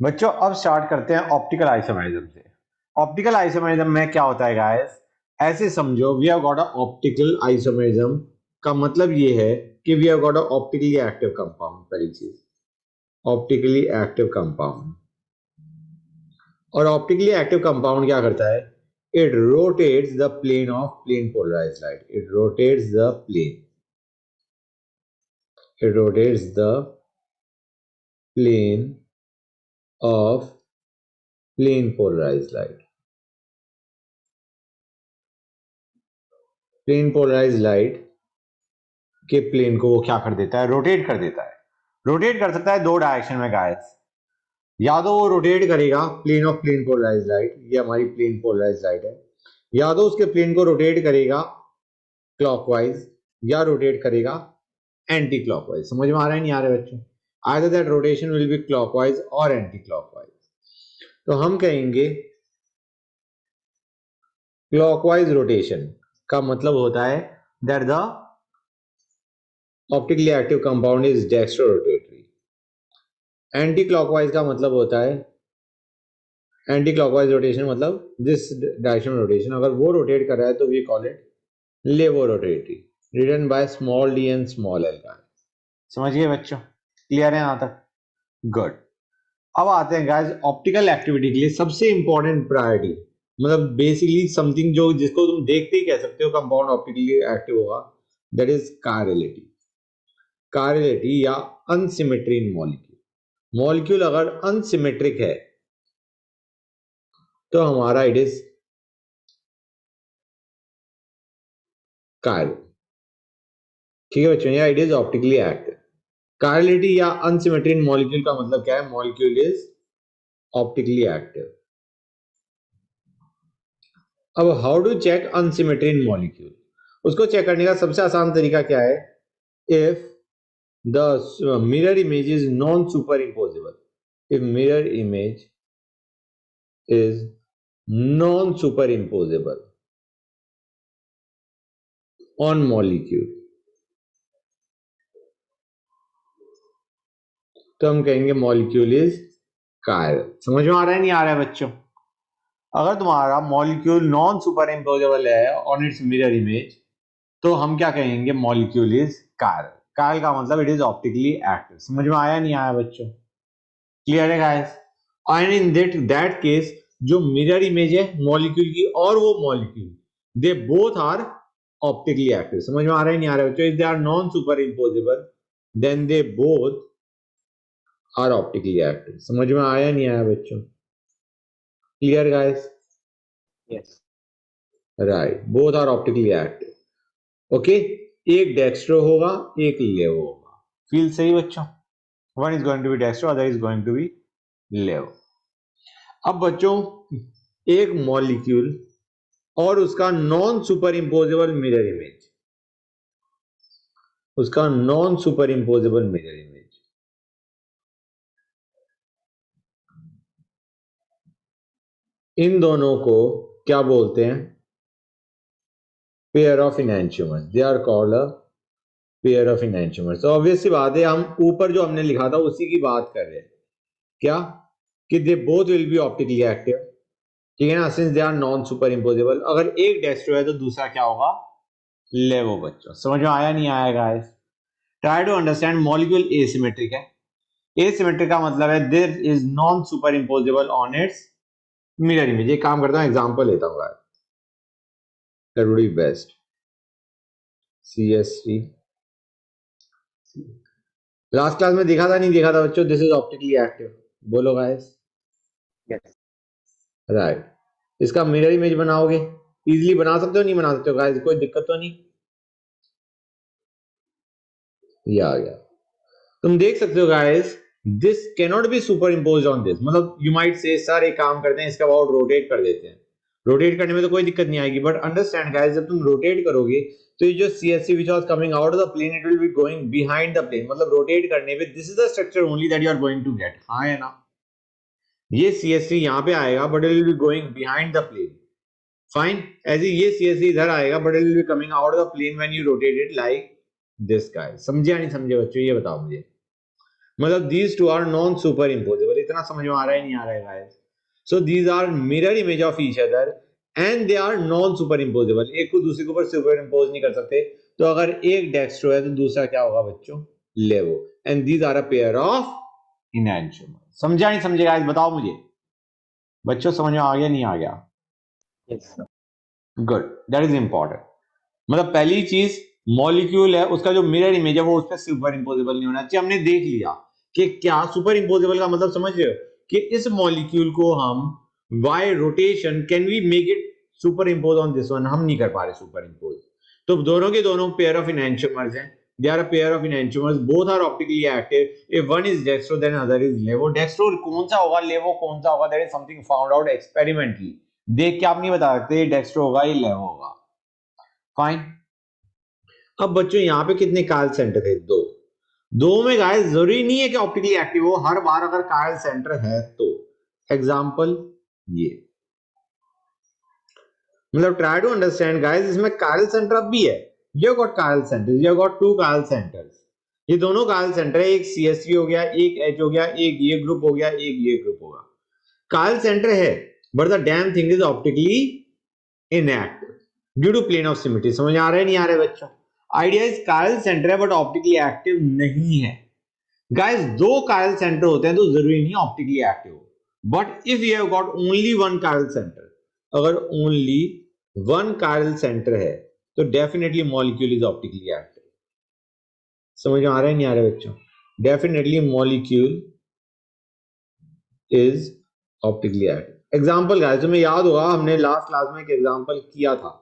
बच्चों अब स्टार्ट करते हैं ऑप्टिकल आइसोमेरिज्म से। ऑप्टिकल आइसोमेरिज्म में क्या होता है गाइस, ऐसे समझो we have got a optical isomerism का मतलब ये है कि we have got a optically active compound. पहली चीज ऑप्टिकली एक्टिव कंपाउंड। और ऑप्टिकली एक्टिव कंपाउंड क्या करता है, it rotates the plane of plane polarised light. It rotates the plane, it rotates the plane of plane polarised light. Plane polarised light के plane को वो क्या कर देता है, रोटेट कर देता है। रोटेट कर सकता है दो डायरेक्शन में गाइस, या तो वो रोटेट करेगा plane of plane polarised light, ये हमारी प्लेन पोलराइज्ड लाइट है, या तो उसके प्लेन को रोटेट करेगा क्लॉकवाइज या रोटेट करेगा एंटी क्लॉकवाइज। समझ में आ रहा है नहीं आ रहा है बच्चों? Either that rotation will be clockwise और एंटी क्लॉकवाइज। तो हम कहेंगे क्लॉकवाइज रोटेशन का मतलब होता है that the optically active compound is dextro rotatory. Anti clockwise का मतलब होता है, एंटी क्लॉकवाइज रोटेशन मतलब दिस डायरेक्शन रोटेशन, अगर वो रोटेट कर रहा है तो we call it laevo rotatory, written by small d and small l. समझिए बच्चों, क्लियर है यहां तक? गुड। अब आते हैं गाइस ऑप्टिकल एक्टिविटी के लिए सबसे इंपॉर्टेंट प्रायोरिटी, मतलब बेसिकली समथिंग जो जिसको तुम देखते ही कह सकते हो कंपाउंड ऑप्टिकली एक्टिव होगा, दैट इज कायरलिटी। कायरलिटी या अनसिमेट्री इन मॉलिक्यूल। मॉलिक्यूल अगर अनसिमेट्रिक है तो हमारा इट इज कायरल। ठीक है बच्चों, या it is optically active. Chirality या अनसिमेट्री इन मॉलिक्यूल का मतलब क्या है, मॉलिक्यूल इज ऑप्टिकली एक्टिव। अब how to check unsymmetry in molecule, उसको चेक करने का सबसे आसान तरीका क्या है, if the mirror image is non superimposable. If mirror image is non superimposable on molecule, तो हम कहेंगे मॉलिक्यूल इज कायरल। समझ में आ रहा है नहीं आ रहा है बच्चों? अगर तुम्हारा मॉलिक्यूल नॉन सुपर इम्पोजेबल है ऑन इट्स मिरर इमेज तो हम क्या कहेंगे, मॉलिक्यूल इज कायरल। कायरल का मतलब इट इज ऑप्टिकली एक्टिव। समझ में आया नहीं आया बच्चों? क्लियर है guys? And in that case जो मिरर इमेज है मॉलिक्यूल की और वो molecule, they both are optically active. समझ में आ रहा है नहीं आ रहा है बच्चों? If they are non superimposable then they both are optically active. समझ में आया नहीं आया बच्चों? Clear guys? Yes. Right, both are optically active. Okay, एक डेक्स्ट्रो होगा एक लेवो होगा। फील सही बच्चों? One is going to be dextro, other is going to be levo. अब बच्चों एक मॉलिक्यूल और उसका non superimposable mirror image, उसका non superimposable mirror image, इन दोनों को क्या बोलते हैं, pair of enantiomers. They are called a pair of enantiomers. तो ऑब्वियस सी बात है, हम ऊपर जो हमने लिखा था उसी की बात कर रहे हैं, क्या कि they both will be optically active. ठीक है ना, since they are non superimposable. अगर एक डेस्ट्रो है तो दूसरा क्या होगा, लेवो। बच्चों समझ में आया नहीं आया guys? Try to understand, molecule asymmetric है। एसिमेट्रिक का मतलब है there is non superimposable on its mirror image. एक काम करता हूं, एग्जांपल लेता हूं, that would be best. CH3, last class में देखा था नहीं देखा था बच्चों, दिस इज ऑप्टिकली एक्टिव। बोलो गाइस। यस। राइट, इसका मिरर इमेज बनाओगे, इजीली बना सकते हो नहीं बना सकते हो गाइस, कोई दिक्कत तो नहीं? ये आ गया। तुम देख सकते हो guys, this cannot be super impose on this. मतलब यू माइट से सर एक काम करते हैं, इसका अबाउट रोटेट कर देते हैं। रोटेट करने में तो कोई दिक्कत नहीं आएगी, बट अंडरस्टैंड गाइस, जब तुम रोटेट करोगे तो ये जो CSC which was coming out of the plane, it will be going behind the plane। मतलब रोटेट करने पे this is the structure only that you are going to get. हाँ है ना, ये CSC यहां पे आएगा but it will be going behind the plane. Fine, ऐसे ये CSC इधर आएगा but it will be coming out of the plane when you rotate it like this guys. समझे या नहीं समझे बच्चों, ये बताओ मुझे। मतलब these two are non super imposable. इतना समझ में आ रहा है नहीं आ रहा है guys? So these are mirror image of each other and they are non superimposable, एक को दूसरे के ऊपर सुपर इम्पोज नहीं कर सकते। तो अगर एक डेक्स्ट्रो है तो दूसरा क्या होगा बच्चों? Levo, and these are a pair of enantiomers. समझा नहीं समझे गाइस? बताओ मुझे बच्चों, समझ में आ गया नहीं आ गया? Yes, sir. Good, that is important. मतलब पहली चीज मॉलिक्यूल है उसका जो मिरर इमेज है वो उस पर सुपर इम्पोजेबल नहीं होना चाहिए। हमने देख लिया कि क्या सुपर इम्पोजेबल का मतलब समझ रहे हो कि इस मॉलिक्यूल को हम by rotation can we make it superimpose on this one, हम नहीं कर पा रहे सुपर इम्पोज। तो दोनों के दोनों पेयर ऑफ इनैंशियोमर्स हैं, they are a pair of enantiomers, both are optically active. If one is dextro then other is levo. Dextro कौन सा होगा, लेवो कौन सा होगा, that is something found out experimentally. देख के आप नहीं बता सकते डेक्स्ट्रो होगा या लेवो होगा। फाइन। अब बच्चों यहां पे कितने कायल सेंटर है? दो। दो में गाइस जरूरी नहीं है कि ऑप्टिकली एक्टिव हो हर बार अगर कायल सेंटर है तो। एग्जांपल ये, मतलब ट्राई टू अंडरस्टैंड गाइस, इसमें कायल सेंटर अब भी है। यू गॉट कायल सेंटर्स, यू गॉट टू कायल सेंटर्स। ये दोनों कायल सेंटर है, एक CH3 हो गया, एक H हो गया, एक ये ग्रुप हो गया, एक ये ग्रुप होगा। कायल सेंटर है but the damn thing is optically inactive due to plane of symmetry. समझ आ रहा है नहीं आ रहा है बच्चों? आइडिया इज कायल सेंटर है बट ऑप्टिकली एक्टिव नहीं है। गाइस दो कायल सेंटर होते हैं तो जरूरी नहीं ऑप्टिकली एक्टिव हो, but if you have got only one कायल सेंटर, अगर ओनली वन कायल सेंटर है तो definitely molecule is optically active. समझ में आ रहा है नहीं आ रहा है बच्चों? Definitely molecule is optically active. Example guys तुम्हें याद होगा हमने लास्ट क्लास में एक एग्जांपल किया था।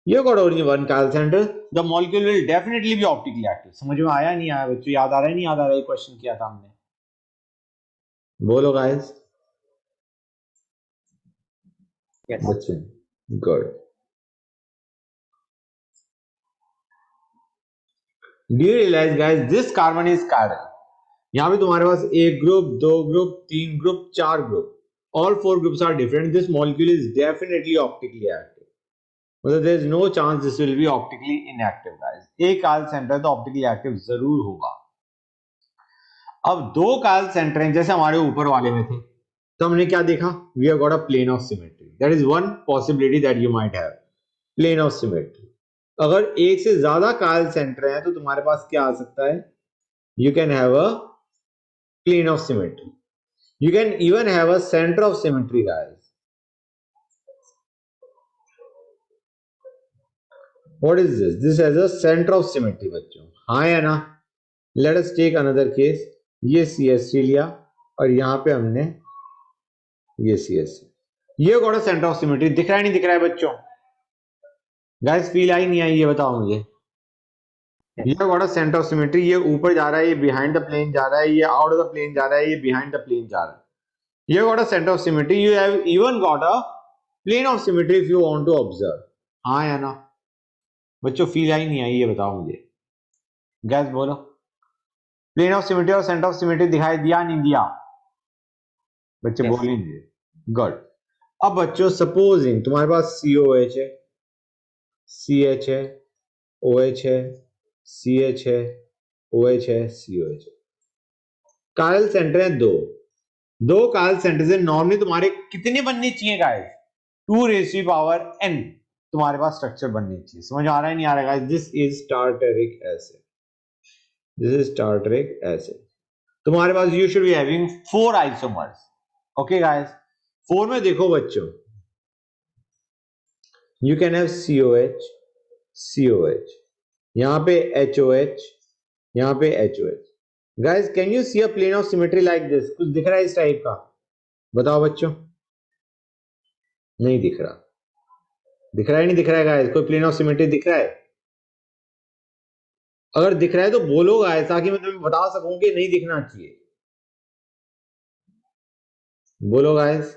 You got only one chiral center, the molecule will definitely be optically active। समझ में आया नहीं आया बच्चों? याद आ रहा है नहीं याद आ रहा है? क्वेश्चन किया था हमने, बोलो गाइस। Yes. बच्चे good. Do you realise guys this carbon is chiral? यहां पे तुम्हारे पास एक ग्रुप, दो ग्रुप, तीन ग्रुप, चार group, all four groups are different. This molecule is definitely optically active, मतलब there is no chance this will be optically inactive guys. एक chiral centre तो ऑप्टिकली एक्टिव जरूर होगा। अब दो कायल सेंटर हैं जैसे हमारे ऊपर वाले में थे, तो हमने क्या देखा? We have got a plane of symmetry, that is one possibility that you might have, plane of symmetry. अगर एक से ज्यादा कायल सेंटर है तो तुम्हारे पास क्या आ सकता है? You can have a plane of symmetry, you can even have a centre of symmetry guys. What is this? This has a centre of symmetry बच्चों, हाँ या ना? Let us take another case. ये CH3 लिया और यहां पे हमने ये CH3, ये got a centre of symmetry. दिख रहा है नहीं दिख रहा है बच्चों? गाइस फील आई नहीं आई ये बताओ मुझे? ये got a centre of symmetry, ये ऊपर जा रहा है, ये बिहाइंड द प्लेन जा रहा है, ये आउट ऑफ द प्लेन जा रहा है, ये बिहाइंड द प्लेन जा रहा है। ये got a centre of symmetry, you have even got a plane of symmetry if you want to observe. हाँ या ना बच्चों? फील आई नहीं आई ये बताओ मुझे? गैस बोलो। प्लेन ऑफ सिमेट्री और सेंटर ऑफ सिमेट्री दिखाई दिया नहीं दिया? बच्चे Yes. बोलेंगे। गुड। अब बच्चों सपोजिंग तुम्हारे पास COH है, CH है, OH है, CH है, OH है, COH है। कायल सेंटर है दो, दो कायल सेंटर से नॉर्मली तुम्हारे कितने बनने चाहिए गाइस? 2⁻n तुम्हारे पास स्ट्रक्चर बनने चाहिए। समझ आ रहा है नहीं आ रहा guys? This is tartaric acid, this is tartaric acid. तुम्हारे पास you should be having 4 isomers. Okay guys, 4 में देखो बच्चों, you can have COH, COH, यहां पे HOH, यहां पे HOH। Guys can you see a plane of symmetry like this? कुछ दिख रहा है इस टाइप का? बताओ बच्चों। नहीं दिख रहा? दिख रहा है नहीं दिख रहा है गाइस? कोई प्लेन ऑफ सिमेट्री दिख रहा है? अगर दिख रहा है तो बोलो गाइस, ताकि मैं तुम्हें बता सकूं कि नहीं दिखना चाहिए। बोलो guys.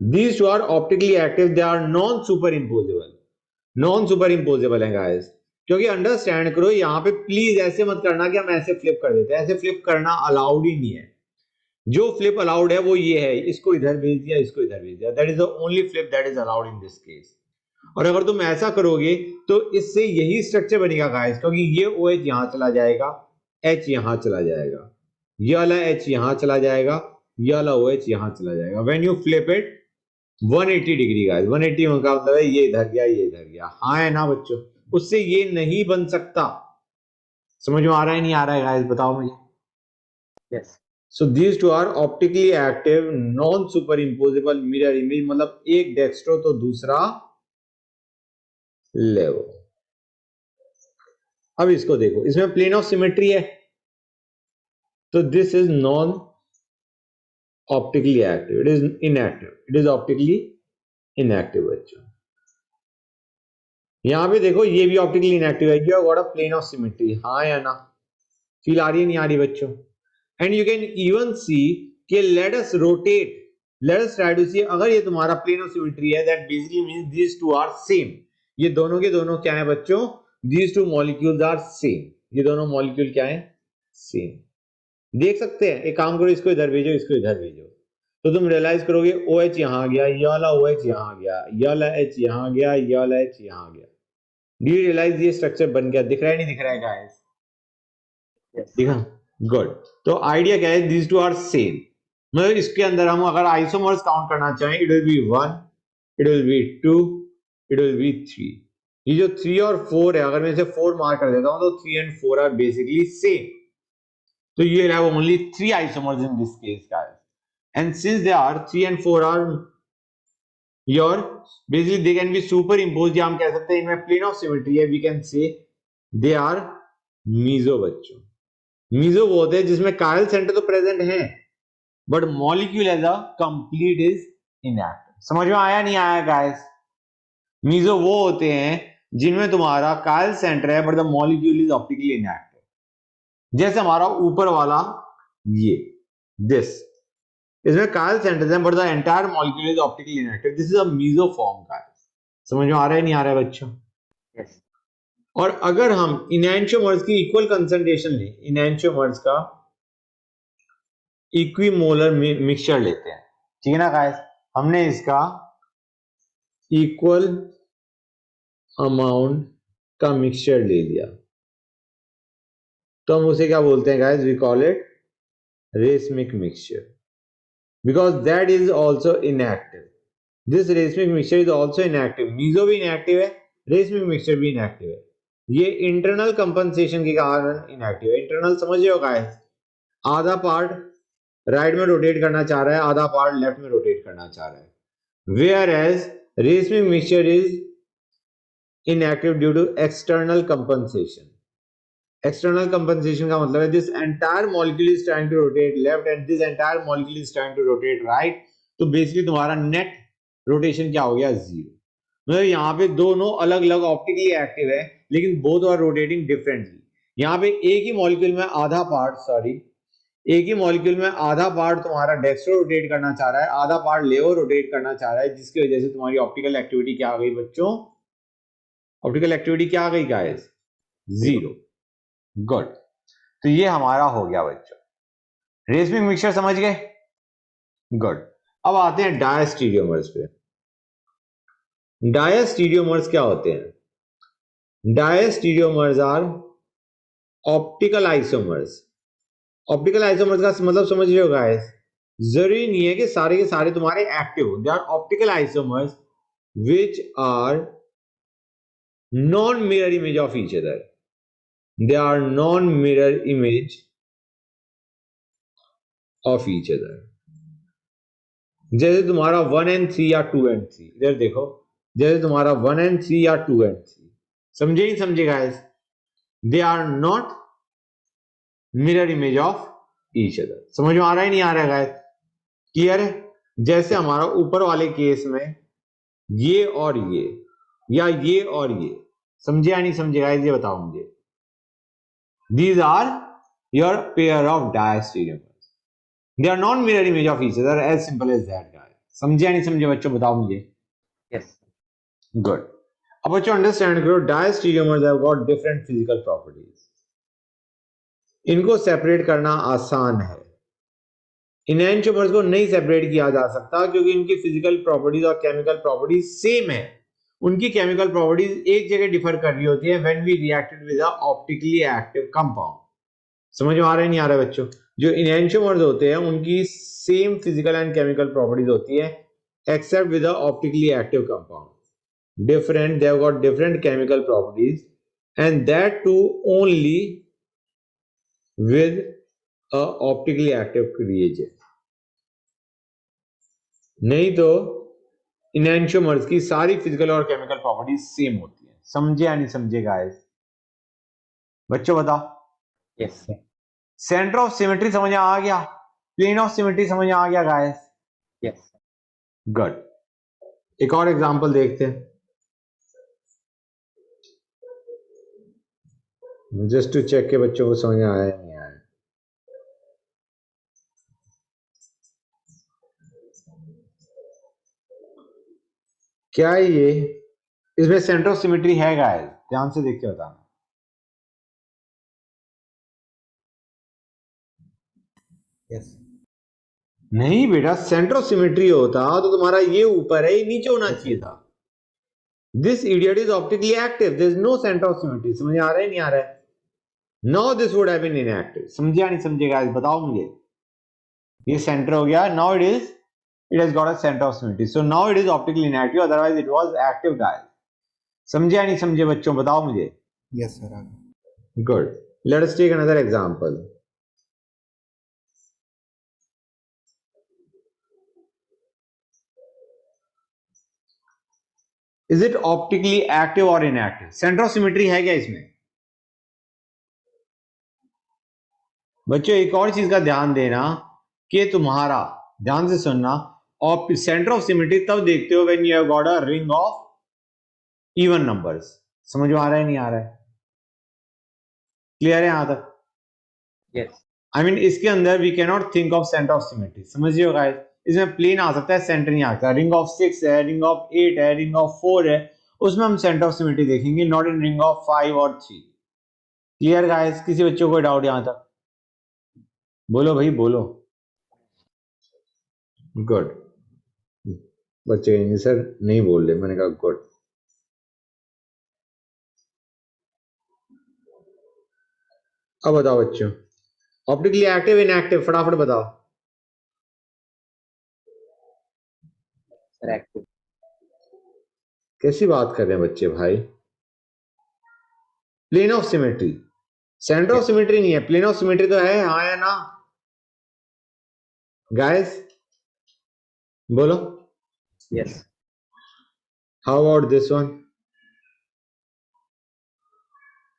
These two are optically active, they are non superimposable, non super imposable है गाइस। क्योंकि अंडरस्टैंड करो यहां पे प्लीज ऐसे मत करना कि हम ऐसे फ्लिप कर देते हैं, ऐसे फ्लिप करना अलाउड ही नहीं है। जो फ्लिप अलाउड है वो ये है, इसको इधर भेज दिया, इसको इधर भेज दिया, that is the only flip that is allowed in this case. और अगर तुम ऐसा करोगे तो इससे यही स्ट्रक्चर बनेगा गाइस, क्योंकि ये OH यहां चला जाएगा, H यहां चला जाएगा, ये वाला H यहां चला जाएगा, ये वाला OH यहां चला जाएगा। When you flip it 180 degree guys, 180 का मतलब है ये इधर गया, ये इधर गया। हाँ है ना बच्चों? उससे ये नहीं बन सकता। समझ में आ रहा है नहीं आ रहा है गाइस, बताओ मुझे। Yes. So these two are optically active non superimposable mirror image, मतलब एक डेक्स्ट्रो तो दूसरा लेवो। अब इसको देखो, इसमें प्लेन ऑफ सिमेट्री है, तो this is non optically active, it is inactive, it is optically inactive बच्चों। यहां पे देखो ये भी ऑप्टिकली इनएक्टिव है, you got a plane of symmetry. हाँ या ना? फील आ रही है नहीं आ रही बच्चों? And you can even see कि let us rotate, let us try to see, अगर ये तुम्हारा प्लेन ऑफ सिमेट्री है, that basically means these two are same. ये दोनों के दोनों क्या है बच्चों? These two molecules are same. ये दोनों मॉलिक्यूल क्या है? सेम। देख सकते हैं, एक काम करो, इसको इधर भेजो, इसको इधर भेजो, तो तुम रियलाइज करोगे OH यहां गया, ये वाला OH यहां गया, ये वाला H यहां गया, ये वाला H यहां गया। डू यू रियलाइज ये स्ट्रक्चर बन गया? दिख रहा है नहीं दिख रहा है गाइस? Yes. ठीक है, गुड। तो आइडिया क्या है? दीज टू आर सेम, मतलब इसके अंदर हम अगर आइसोमर्स काउंट करना चाहें, it will B 1, it will B 2, it will B 3। ये जो 3 और 4 है, अगर मैं इसे 4 मार्क कर देता हूं, तो 3 and 4 आर बेसिकली सेम। तो you will have only 3 isomers in this case guys, and since they are 3 and 4 are your basically they can be superimposed, या हम कह सकते हैं इनमें plane of symmetry है, we can say they are meso बच्चों। meso वो होते हैं जिसमें chiral center तो प्रेजेंट है, but molecule as a complete is inactive. समझ में आया नहीं आया गाइस? meso वो होते हैं जिनमें तुम्हारा chiral center है, but the molecule is optically inactive. जैसे हमारा ऊपर वाला ये दिस, इसमें कायल सेंटर्स हैं, but the entire molecule is optically inactive. This is a meso form guys. समझ में आ रहा है नहीं आ रहा है बच्चों? Yes. और अगर हम इनैंशियोमर्स की इक्वल कंसंट्रेशन लें, इनैंशियोमर्स का इक्विमोलर मिक्सचर लेते हैं, ठीक है ना गाइस? हमने इसका इक्वल अमाउंट का मिक्सचर ले लिया, तो हम उसे क्या बोलते हैं guys? We call it racemic mixture, because that is also inactive. This racemic mixture is also inactive. Meso भी inactive है, racemic mixture भी inactive है। ये internal compensation के कारण inactive है। internal समझ रहे हो guys? आधा पार्ट राइट में रोटेट करना चाह रहा है, आधा पार्ट लेफ्ट में रोटेट करना चाह रहा है। Whereas racemic mixture is inactive due to external compensation. External compensation का मतलब है this entire molecule is trying to rotate left and this entire molecule is trying to rotate right, तो basically तुम्हारा नेट रोटेशन क्या हो गया? 0। मतलब यहाँ पे दोनों अलग अलग ऑप्टिकली एक्टिव है, लेकिन बोथ आर रोटेटिंग डिफरेंटली। यहाँ पे एक ही मॉलिक्यूल में आधा पार्ट, एक ही मॉलिक्यूल में आधा पार्ट तुम्हारा डेक्स्ट्रो रोटेट करना चाह रहा है, आधा पार्ट लेवो रोटेट करना चाह रहा है, जिसकी वजह से तुम्हारी ऑप्टिकल एक्टिविटी क्या आ गई बच्चों? ऑप्टिकल एक्टिविटी क्या आ गई गाइस? 0। गुड। तो ये हमारा हो गया बच्चों, रेसमिक मिक्सचर समझ गए? गुड। अब आते हैं डायस्टीरियोमर्स पे। डायस्टीरियोमर्स क्या होते हैं? Diastereomers are optical isomers. Optical isomers का मतलब समझ रहे हो गाइस? जरूरी नहीं है कि सारे के सारे तुम्हारे एक्टिव हो। They are optical isomers which are non mirror image of each other. They are non-mirror image of each other. जैसे तुम्हारा 1 and 3 या 2 and 3, इधर देखो, जैसे तुम्हारा 1 and 3 या 2 and 3, समझे नहीं समझे guys? They are not mirror image of each other. समझ में आ रहा है नहीं आ रहा है गाइस? क्लियर है? जैसे हमारा ऊपर वाले केस में ये और ये, या ये और ये, समझे या नहीं समझे गाइस? ये बताओ मुझे। These are your pair of diastereomers. They are non-mirror image of each other, as simple as that, guys. समझे या नहीं समझे बच्चों? बताओ मुझे। Yes. Good. अब बच्चों अंडरस्टैंड करो, diastereomers have got different physical properties. इनको सेपरेट करना आसान है। इनैंशियोमर्स को नहीं सेपरेट किया जा सकता क्योंकि इनकी फिजिकल प्रॉपर्टीज और केमिकल प्रॉपर्टीज सेम है। उनकी केमिकल प्रॉपर्टीज एक जगह डिफर कर रही होती है when we reacted with a optically active compound. समझ में आ रहा है नहीं आ रहा है बच्चों? जो इनैंशियोमर्स होते हैं उनकी same physical and chemical properties होती है except with optically active compound different they have got different chemical properties and that too only with a optically active reagent नहीं तो इनैंशियोमर्स की सारी फिजिकल और केमिकल प्रॉपर्टीज सेम होती है समझे या नहीं समझे गाइस बच्चों बताओ yes sir. Centre of symmetry समझ आ गया प्लेन ऑफ सिमेट्री समझ आ गया गाइस yes sir. गुड एक और एग्जांपल देखते हैं जस्ट टू चेक के बच्चों को समझ आया या नहीं आया क्या ये इसमें सेंटर ऑफ सिमेट्री है गाइस ध्यान से देख के बताना yes नहीं बेटा सेंटर ऑफ सिमेट्री होता तो तुम्हारा ये ऊपर है ये नीचे होना चाहिए था this idiot is optically active there is no centre of symmetry समझ आ रहा है नहीं आ रहा है now this would have been inactive समझे या नहीं समझे गाइस बताओ मुझे ये सेंटर हो गया now it has got a center of symmetry so now it is optically inactive otherwise it was active guys समझे या नहीं समझे बच्चों बताओ मुझे yes sir. good let us take another example is it optically active or inactive center of symmetry है क्या इसमें बच्चों एक और चीज का ध्यान देना कि तुम्हारा ध्यान से सुनना और सेंटर ऑफ सिमेट्री तब देखते हो when you have got a ring of even numbers समझ में आ रहा है नहीं आ रहा है क्लियर है यहां तक yes आई मीन इसके अंदर we can not think of centre of symmetry समझिए गाइस इसमें प्लेन आ सकता है सेंटर नहीं आ सकता रिंग ऑफ 6 है रिंग ऑफ 8 है रिंग ऑफ 4 है उसमें हम सेंटर ऑफ सिमेट्री देखेंगे नॉट इन रिंग ऑफ 5 और 3 क्लियर गाइस किसी बच्चों को कोई डाउट यहां तक बोलो भाई बोलो गुड बच्चे सर नहीं बोल रहे मैंने कहा गुड अब बताओ बच्चों ऑप्टिकली एक्टिव इनएक्टिव फटाफट बताओ sir active कैसी बात कर रहे हैं बच्चे भाई plane of symmetry centre of symmetry नहीं है प्लेन ऑफ सिमेट्री तो है हाँ या ना गाइस बोलो yes how about this one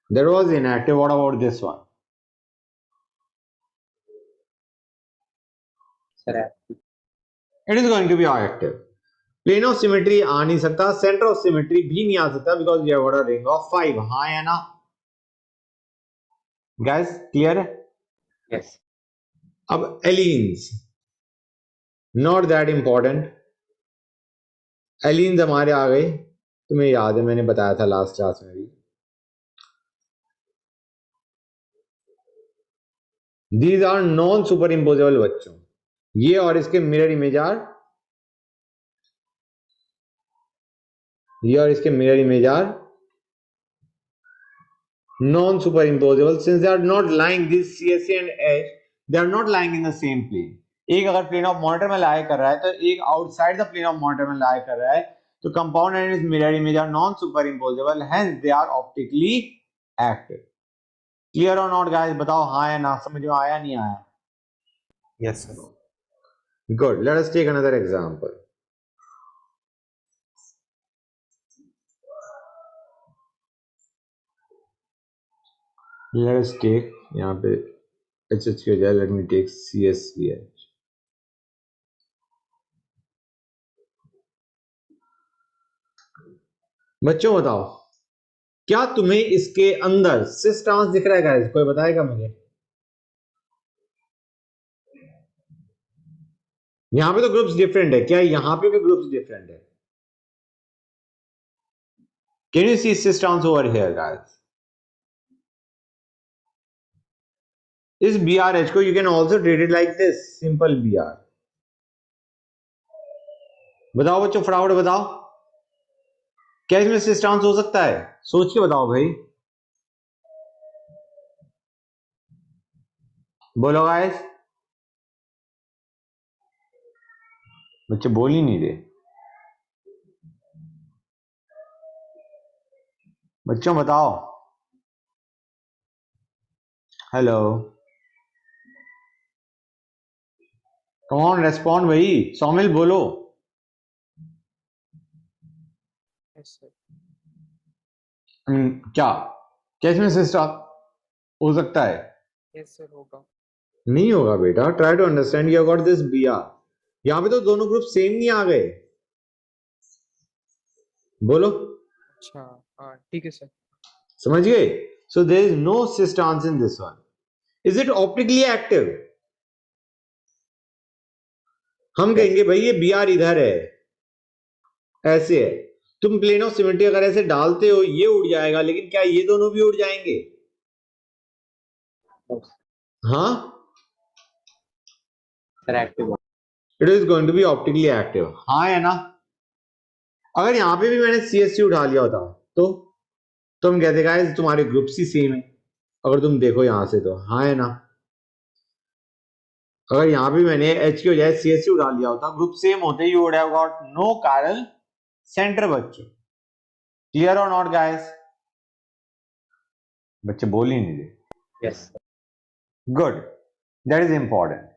that was inactive what about this one sir active it is going to be active plane of symmetry आ नहीं सकता सेंटर ऑफ सिमेट्री भी नहीं आ सकता because you have got a ring of 5 हाँ या ना गाइस क्लियर है yes अब allenes not that important allenes हमारे आ गए तुम्हें याद है मैंने बताया था लास्ट क्लास में भी these are non superimposable बच्चों ये और इसके मिरर इमेज आर ये और इसके mirror image are non superimposable since they are not lying this CSC and H they are not lying in the same plane एक अगर plane of monitor में लाई कर रहा है तो एक outside the plane of monitor में lie कर रहा है तो compound and its mirror image are non superimposable hence they are optically active clear और नॉट गाइस बताओ हाँ या ना समझ में आया नहीं आया yes sir good let us take another example let us take यहाँ पे HH की बजाय लेट मी टेक CSVH बच्चों बताओ क्या तुम्हें इसके अंदर सिस ट्रांस दिख रहा है गाइस कोई बताएगा मुझे यहां पे तो ग्रुप्स डिफरेंट है क्या यहां पे भी ग्रुप्स डिफरेंट है can you see cis trans over here guys इस BRH को you can also treat it like this simple BR बताओ बच्चों फटाफट बताओ क्या इसमें सिस ट्रांस हो सकता है सोच के बताओ भाई बोलो गाइस बच्चे बोल ही नहीं रहे। बच्चों बताओ। हेलो, कम ऑन रेस्पॉन्ड भाई। सौमिल बोलो। Yes, sir. क्या क्या इसमें सिस्टम हो सकता है? Yes, sir. होगा. नहीं होगा बेटा। Try to understand you got this B R. यहाँ पे तो दोनों ग्रुप सेम नहीं आ गए। बोलो। अच्छा, हाँ ठीक है सर. समझ गए? So there is no existence in this one. Is it optically active? हम Yes. कहेंगे भाई ये बी आर इधर है, ऐसे है। तुम प्लेन ऑफ सिमेट्री अगर ऐसे डालते हो ये उड़ जाएगा, लेकिन क्या ये दोनों भी उड़ जाएंगे? No, हाँ, sir. Active. It is going to be optically active. हाँ है ना? अगर यहां पे भी मैंने सीएससी उठा लिया होता तो तुम कहते गाइस तुम्हारे ग्रुप्स ही सेम है। अगर तुम देखो यहां से तो हाँ है ना? अगर यहां भी मैंने एच की बजाय सीएससी उठा लिया होता, ग्रुप सेम होते, you would have got no chiral centre. बच्चों क्लियर और नॉट गाइस? बच्चे बोल ही नहीं रहे। Yes, sir. Good, that is important.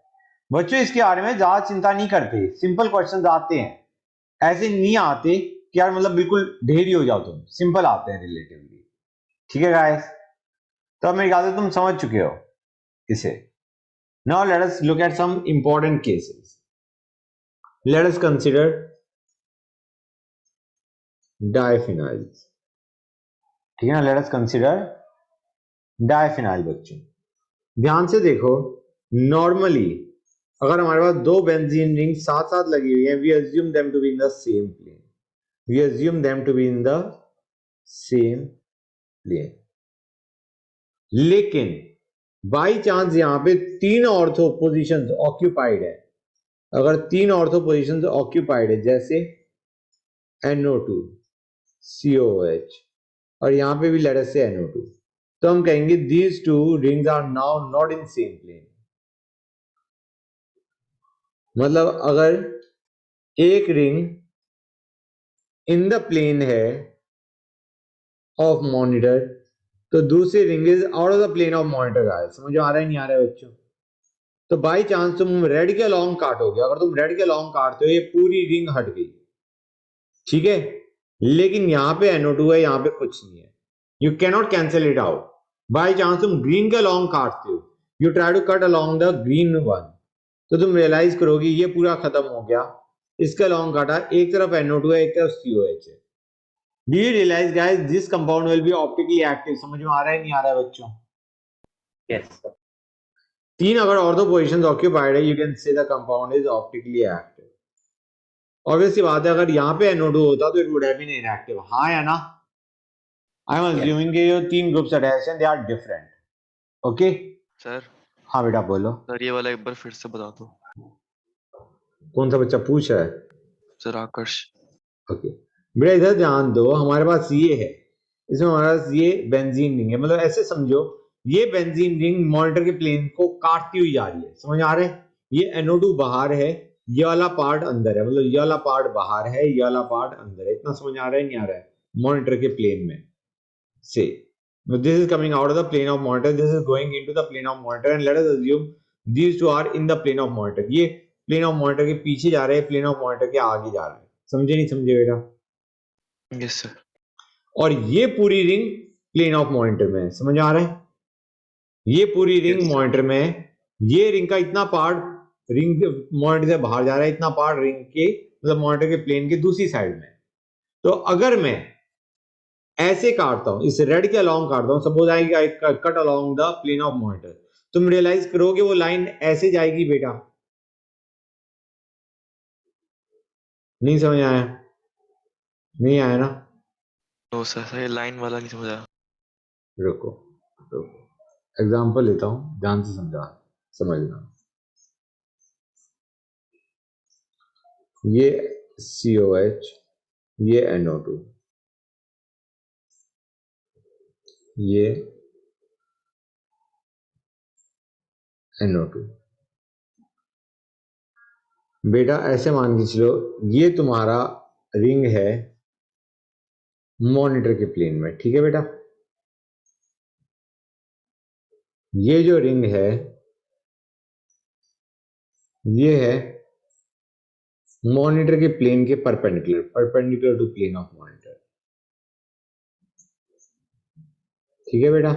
बच्चों इसके बारे में ज्यादा चिंता नहीं करते। सिंपल क्वेश्चंस आते हैं, ऐसे नहीं आते कि यार मतलब बिल्कुल ढेरी हो जाओ तुम। सिंपल आते हैं रिलेटिवली। ठीक है गाइस? तो अब मेरे ख्याल से तुम समझ चुके हो इसे। Now let us look at some important cases. Let us consider diphenyls. ठीक है ना? Let us consider diphenyl. बच्चों ध्यान से देखो। नॉर्मली अगर हमारे पास दो बेंजीन रिंग साथ साथ लगी हुई है, we assume them to be in the same plane. We assume them to be in the same plane. लेकिन बाई चांस यहां पे तीन ऑर्थो पोजिशंस ऑक्यूपाइड है। अगर तीन ऑर्थो पोजिशंस ऑक्यूपाइड है, जैसे NO2, COH, और यहां पे भी लेट अस से NO2, तो हम कहेंगे these two rings are now not in same plane. मतलब अगर एक रिंग इन द प्लेन है ऑफ मॉनिटर, तो दूसरी ring is out of the plane of monitor. आया समझ आ रहा है नहीं आ रहा है बच्चों? तो बाई चांस तुम रेड के अलॉन्ग काटोगे, अगर तुम रेड के अलॉन्ग काटते हो ये पूरी रिंग हट गई, ठीक है? लेकिन यहां पे NO2 है, यहां पे कुछ नहीं है। You cannot cancel it out. By chance तुम ग्रीन के अलॉन्ग काटते हो, you try to cut along the green one, तो तुम रियलाइज करोगे ये पूरा खत्म हो गया। इसके अलॉन्ग काटा, एक तरफ NO2 है, एक तरफ COH है। Do you realise guys this compound will be optically active? समझ में आ रहा है नहीं आ रहा है बच्चों? Yes, sir. तीन अगर ऑर्थो पोजीशंस ऑक्यूपाइड है, you can say the compound is optically active. Obviously बात है, अगर यहां पे NO2 होता तो it would have been inactive. हाँ या ना? I am Yes. अज्यूमिंग ये तीन ग्रुप्स अटैच हैं, they are different. Okay? Sir हाँ बेटा बोलो। सर ये वाला एक बार फिर से बता दो। कौन सा बच्चा पूछ रहा है? सर आकर्ष। ओके बेटा इधर ध्यान दो। हमारे पास ये है, इसमें हमारे पास ये बेंजीन रिंग है। मतलब ऐसे समझो ये बेंजीन रिंग मॉनिटर के प्लेन को काटती हुई जा रही है। समझ आ रहा है? ये NO2 बाहर है, ये वाला पार्ट अंदर है। मतलब ये वाला पार्ट बाहर है, ये वाला पार्ट अंदर है। इतना समझ आ रहा है नहीं आ रहा है? मॉनिटर के प्लेन में से this is coming out of the plane of monitor, this is going into the plane of monitor, and let us assume these two are in the plane of monitor। ये plane of monitor के पीछे जा रहे हैं, plane of monitor के आगे जा रहे हैं। समझे नहीं समझे बेटा? Yes sir. और ये पूरी रिंग प्लेन ऑफ मॉनिटर में है। समझ आ रहा है? ये पूरी रिंग Yes, sir. मॉनिटर में है। ये रिंग का इतना पार्ट रिंग मॉनिटर से बाहर जा रहा है, इतना पार्ट रिंग के मतलब मॉनिटर के प्लेन के दूसरी साइड में। तो अगर मैं ऐसे काटता हूं, इस रेड के अलॉन्ग काटता हूं, suppose I cut along the plane of monitor, तुम रियलाइज करोगे वो लाइन ऐसे जाएगी बेटा। नहीं समझ आया? नहीं आया ना? नो सर सर ये लाइन वाला नहीं समझा। रुको रुको, एग्जांपल लेता हूं, ध्यान से समझना। ये COH, ये NO2, ये NO2, बेटा ऐसे मान के चलो, ये तुम्हारा रिंग है मॉनिटर के प्लेन में, ठीक है बेटा। ये जो रिंग है ये है मॉनिटर के प्लेन के perpendicular to plane of monitor, ठीक है बेटा।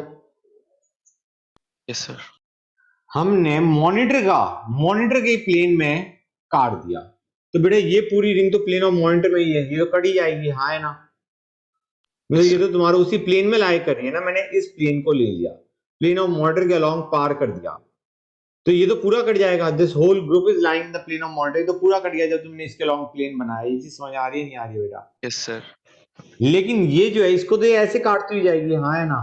Yes sir. हमने मॉनिटर के प्लेन में काट दिया, तो बेटा ये पूरी रिंग तो प्लेन ऑफ मॉनिटर में ही है, ये तो कट ही जाएगी, हाँ है ना। मतलब ये तो तुम्हारा उसी प्लेन में लाई कर रही है ना, मैंने इस प्लेन को ले लिया, प्लेन ऑफ मॉनिटर के अलोंग पार कर दिया, तो ये तो पूरा कट जाएगा। This whole group is lying in the plane of monitor, तो पूरा कट गया जब तुमने इसके अलोंग प्लेन बनाया। ये चीज समझ आ रही है नहीं आ रही है बेटा? Yes sir. लेकिन ये जो है इसको तो ये ऐसे काटती हुई जाएगी, हाँ है ना,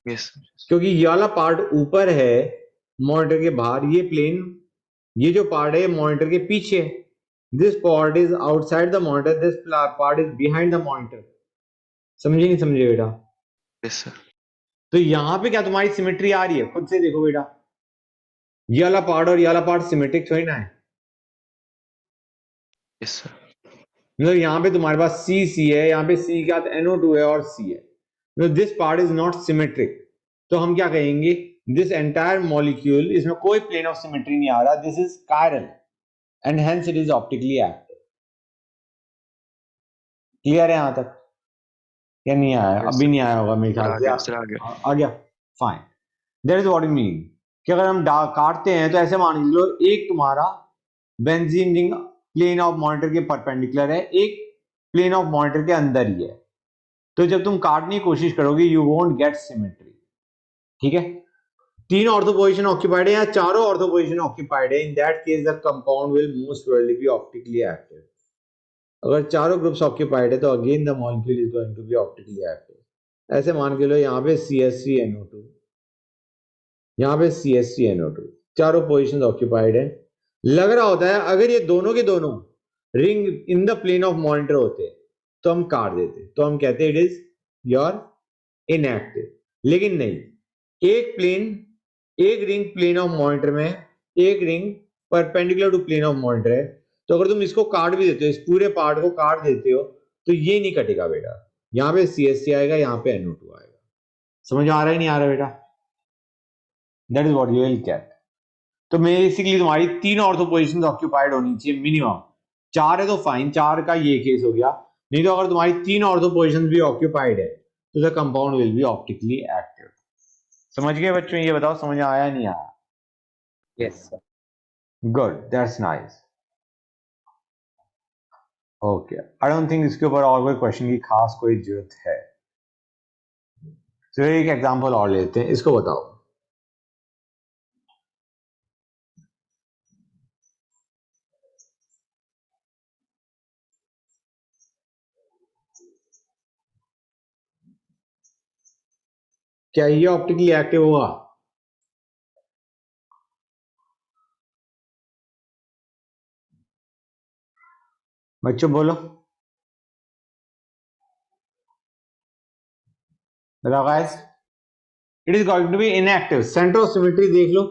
यस सर। क्योंकि ये वाला पार्ट ऊपर है मॉनिटर के बाहर, ये प्लेन, ये जो पार्ट है मॉनिटर के पीछे, this part is outside the monitor, this part is behind the monitor. समझे नहीं समझे बेटा? Yes sir. तो यहां पे क्या तुम्हारी सिमेट्री आ रही है? खुद से देखो बेटा, ये वाला पार्ट और ये वाला पार्ट सिमेट्रिक थोड़ी ना है। Yes sir. मतलब यहाँ पे तुम्हारे पास सी है, यहाँ पे सी के साथ NO2 है और C है, मतलब this part is not symmetric. तो हम क्या कहेंगे, दिस एंटायर मॉलिक्यूल, इसमें कोई प्लेन ऑफ सिमेट्री नहीं आ रहा, this is chiral and hence it is optically active. Clear है यहां तक या नहीं आया? Yes, अभी नहीं आया होगा मेरे सर ख्याल आ से। गया सर, आ गया। आ गया, fine. That is what you mean कि अगर हम काटते हैं तो ऐसे मान लो एक तुम्हारा benzene ring plane of monitor के परपेंडिकुलर है, एक प्लेन ऑफ मॉनिटर के अंदर ही है, तो जब तुम काटने की कोशिश करोगे यू वोंट गेट सिमेट्री, ठीक है। तीन ऑर्थो पोजीशन ऑक्यूपाइड है या चारों ऑर्थो पोजीशन ऑक्यूपाइड है, in that case the compound will most probably be optically active. अगर चारों ग्रुप्स ऑक्यूपाइड है तो again the molecule is going to be optically active. ऐसे मान के लो यहाँ पे CH3NO2, यहाँ पे CH3NO2, चारों पोजीशंस ऑक्यूपाइड है। लग रहा होता है अगर ये दोनों के दोनों ring in the plane of monitor होते तो हम काट देते, तो हम कहते इट इज योर इनएक्टिव। लेकिन नहीं, एक रिंग प्लेन ऑफ मॉनिटर में, एक ring perpendicular to plane of monitor है, तो अगर तुम इसको काट भी देते हो, इस पूरे पार्ट को काट देते हो, तो ये नहीं कटेगा बेटा। यहाँ पे CH3 आएगा, यहाँ पे NO2 आएगा। समझ आ रहा है नहीं आ रहा बेटा? That is what you will gate. तो बेसिकली तुम्हारी तीन ऑर्थो पोजीशंस ऑक्यूपाइड होनी चाहिए मिनिमम। चार है तो फाइन, चार का ये केस हो गया, नहीं तो अगर तुम्हारी तीन ऑर्थो पोजीशंस भी ऑक्यूपाइड है तो the compound will be optically active. समझ गए बच्चों? ये बताओ समझ आया नहीं आया? Yes, sir. Good, that's nice. Okay, I don't think इसके ऊपर और कोई क्वेश्चन की खास कोई जरूरत है। तो एक एग्जांपल और लेते हैं, इसको बताओ। क्या ये ऑप्टिकली एक्टिव होगा? बच्चों बोलो, guys it is going to be inactive. Centre of symmetry देख लो,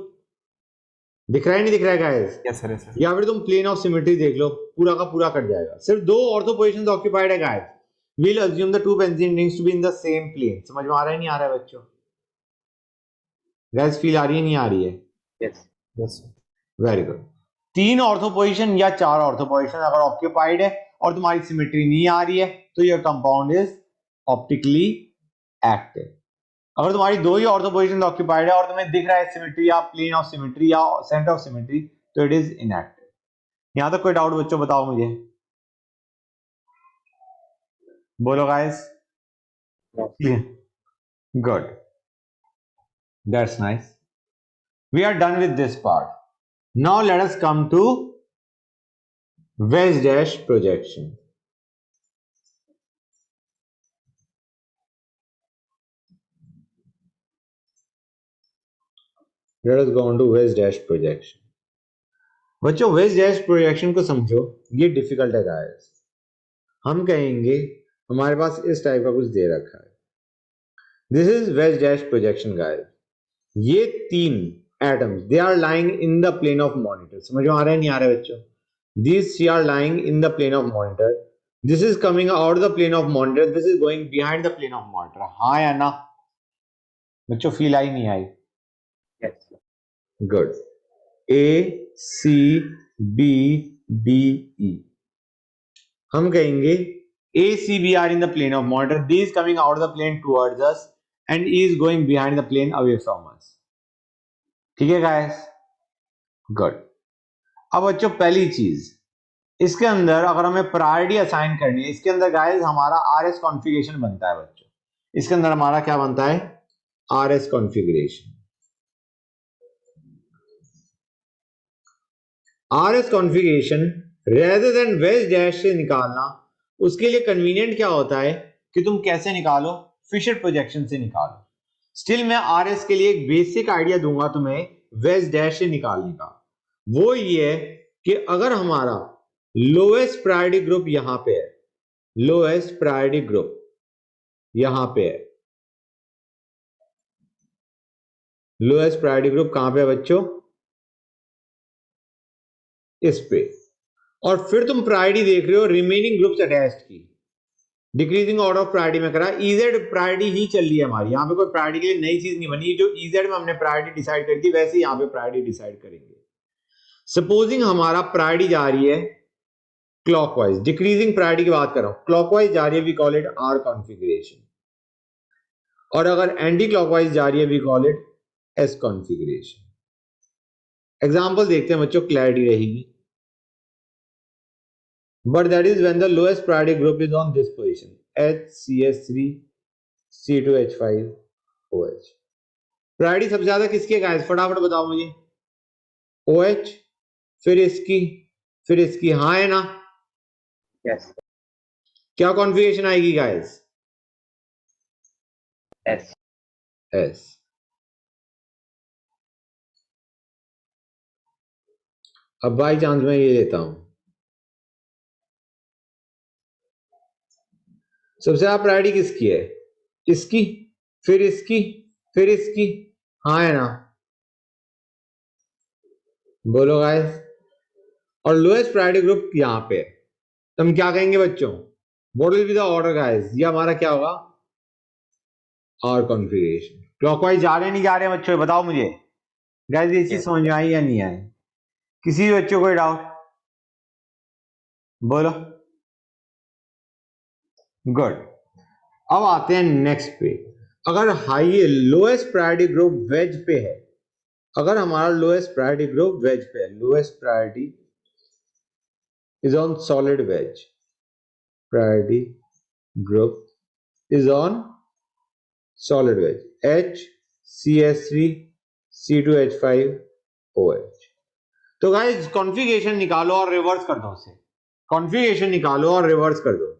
दिख रहा है नहीं दिख रहा है guys? Yes, sir. Yes, sir. या फिर तुम प्लेन ऑफ सिमेट्री देख लो, पूरा का पूरा कट जाएगा। सिर्फ दो ऑर्थो पोजीशंस ऑक्यूपाइड है guys. we'll assume the two benzene rings to be in the same plane। समझ में आ रहा है नहीं आ रहा है बच्चों? गाइस फील आ रही है नहीं आ रही है? Yes. Yes, sir. Very good. तीन ऑर्थो पोजीशन या चार ऑर्थो पोजीशन अगर ऑक्यूपाइड है और तुम्हारी सिमेट्री नहीं आ रही है तो your compound is optically active. अगर तुम्हारी दो ही ऑर्थो पोजीशन ऑक्यूपाइड है और तुम्हें दिख रहा है सिमेट्री या प्लेन ऑफ सिमेट्री या सेंटर ऑफ सिमेट्री, तो इट इज इनएक्टिव। यहां तक कोई डाउट बच्चों बताओ मुझे, बोलो guys. Yes. Good, that's nice. We are done with this part. Now let us come to Wedge dash projection। Let us go on to wedge dash projection। बच्चों wedge dash projection को समझो, ये difficult है guys. हम कहेंगे हमारे पास इस type का कुछ दे रखा है, this is wedge dash projection guys. ये तीन atoms, they are lying in the plane of monitor. समझ में आ रहा है नहीं आ रहा है बच्चों? These three are lying in the plane of monitor. This is coming out of the plane of monitor. This is going behind the plane of monitor. हाँ या ना बच्चों? फील आई नहीं आई? Yes, sir. Good. A, C, B, D, E. हम कहेंगे A, C, B are in the plane of monitor. D is coming out of the plane towards us and E is going behind the plane away from us. ठीक है guys? Good. अब बच्चों पहली चीज इसके अंदर अगर हमें प्रायोरिटी असाइन करनी है, इसके अंदर गाइस हमारा RS कॉन्फ़िगरेशन बनता है बच्चों. इसके अंदर हमारा क्या बनता है? RS configuration. RS configuration rather than veg dash से निकालना, उसके लिए कन्वीनियंट क्या होता है कि तुम कैसे निकालो? फिशर प्रोजेक्शन से निकालो. स्टिल मैं RS के लिए एक बेसिक आइडिया दूंगा तुम्हें वेज डैश से निकालने का. वो ये है कि अगर हमारा लोएस्ट प्रायोरिटी ग्रुप यहां पे है, लोएस्ट प्रायोरिटी ग्रुप यहां पे है, लोएस्ट प्रायोरिटी ग्रुप कहां पे है बच्चों? इस पे. और फिर तुम प्रायोरिटी देख रहे हो रिमेनिंग ग्रुप्स अटैच्ड की, डिक्रीजिंग ऑर्डर ऑफ प्रायोरिटी में करा. इजेड प्रायोरिटी ही चल रही है हमारी, यहां पे कोई प्रायोरिटी के लिए नई चीज नहीं बनी. जो इजेड में हमने प्रायोरिटी डिसाइड कर दी वैसे यहां पे प्रायोरिटी डिसाइड करेंगे. सपोजिंग हमारा प्रायोरिटी जा रही है क्लॉकवाइज, डिक्रीजिंग प्रायोरिटी की बात कर रहा हूं, क्लॉकवाइज जा रही है, we call it R configuration. और अगर एंटी क्लॉकवाइज जा रही है we call it S configuration. Example देखते हैं बच्चों, क्लैरिटी रहेगी. But that is when the lowest priority group is on this position, HCS3 C2H5 OH. Priority सबसे ज्यादा किसकी है गाइस? फटाफट बताओ मुझे. OH, फिर इसकी. हाँ है ना? Yes, sir. क्या कॉन्फ़िगरेशन आएगी गाइस? S. S. अब बाई चांस मैं ये लेता हूं, सबसे ज्यादा प्रायोरिटी किसकी है? इसकी, फिर इसकी. हाँ है ना? बोलो गाइस. और लोएस्ट प्रायोरिटी ग्रुप यहां पे है, तो हम क्या कहेंगे बच्चों? What will be the order guys? ये हमारा क्या होगा? R configuration. क्लॉकवाइज जा रहे नहीं जा रहे बच्चों? बताओ मुझे गाइस, ये चीज समझ में आई या नहीं आई? किसी भी बच्चों को डाउट? बोलो. गुड. अब आते हैं नेक्स्ट पे. अगर high lowest priority group wedge पे है, अगर हमारा लोएस्ट प्रायोरिटी ग्रुप वेज पे है, lowest priority is on solid wedge, priority group is on solid wedge, HCS3 C2H5 OH. तो गाइस कॉन्फ़िगरेशन निकालो और रिवर्स कर दो उसे. कॉन्फ़िगरेशन निकालो और रिवर्स कर दो.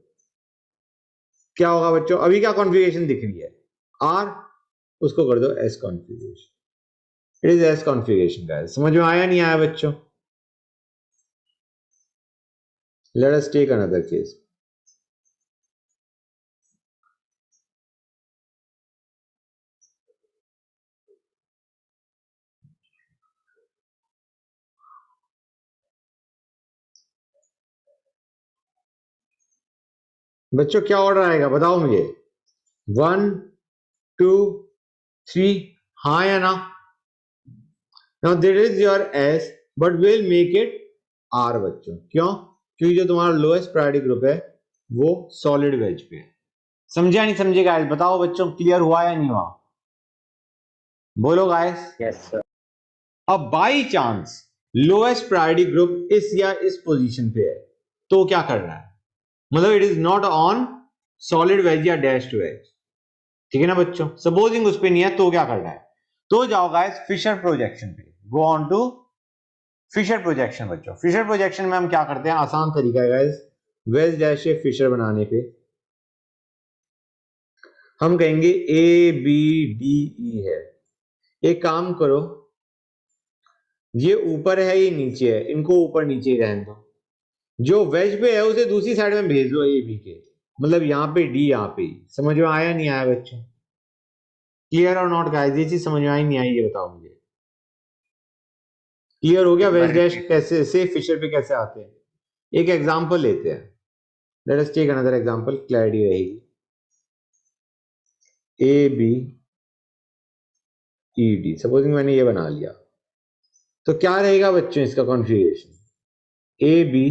क्या होगा बच्चों? अभी क्या कॉन्फ़िगरेशन दिख रही है? R, उसको कर दो S configuration. It is S configuration guys. समझ में आया नहीं आया बच्चों? Let us take another case. बच्चों क्या ऑर्डर आएगा बताओ मुझे? 1 2 3. हाँ या ना? Now this is your S, but will make it R बच्चों. क्यों? क्योंकि जो तुम्हारा लोएस्ट प्रायोरिटी ग्रुप है वो सॉलिड वेज पे है. समझे या नहीं समझे गाइस? बताओ बच्चों, क्लियर हुआ या नहीं हुआ? बोलो गाइस. Yes, sir. अब by chance lowest priority group इस या इस पोजीशन पे है, तो क्या करना है? मतलब it is not on solid wedge या डैश्ड वेज. ठीक है ना बच्चों? सपोजिंग उस पे नहीं है तो क्या करना है? तो जाओ गाइस फिशर प्रोजेक्शन पे. Go on to Fischer projection बच्चों. फिशर प्रोजेक्शन में हम क्या करते हैं? आसान तरीका है गाइस वेज डैश से फिशर बनाने पे. हम कहेंगे ABDE है. एक काम करो, ये ऊपर है ये नीचे है, इनको ऊपर नीचे ही रहने दो. जो वेज पे है उसे दूसरी साइड में भेज दो AB के, मतलब यहाँ पे D यहाँ पे. समझ में आया नहीं आया बच्चों? क्लियर और नॉट गाइस? ये चीज समझ में आई नहीं आई ये बताओ मुझे. क्लियर हो गया एक बार वेज डैश repeat. कैसे से फिशर पे कैसे आते हैं? एक एग्जांपल लेते हैं, let us take another example, clarity रहेगी। A B E D, supposing मैंने ये बना लिया, तो क्या रहेगा बच्चों इसका कॉन्फ़िगरेशन? ए बी,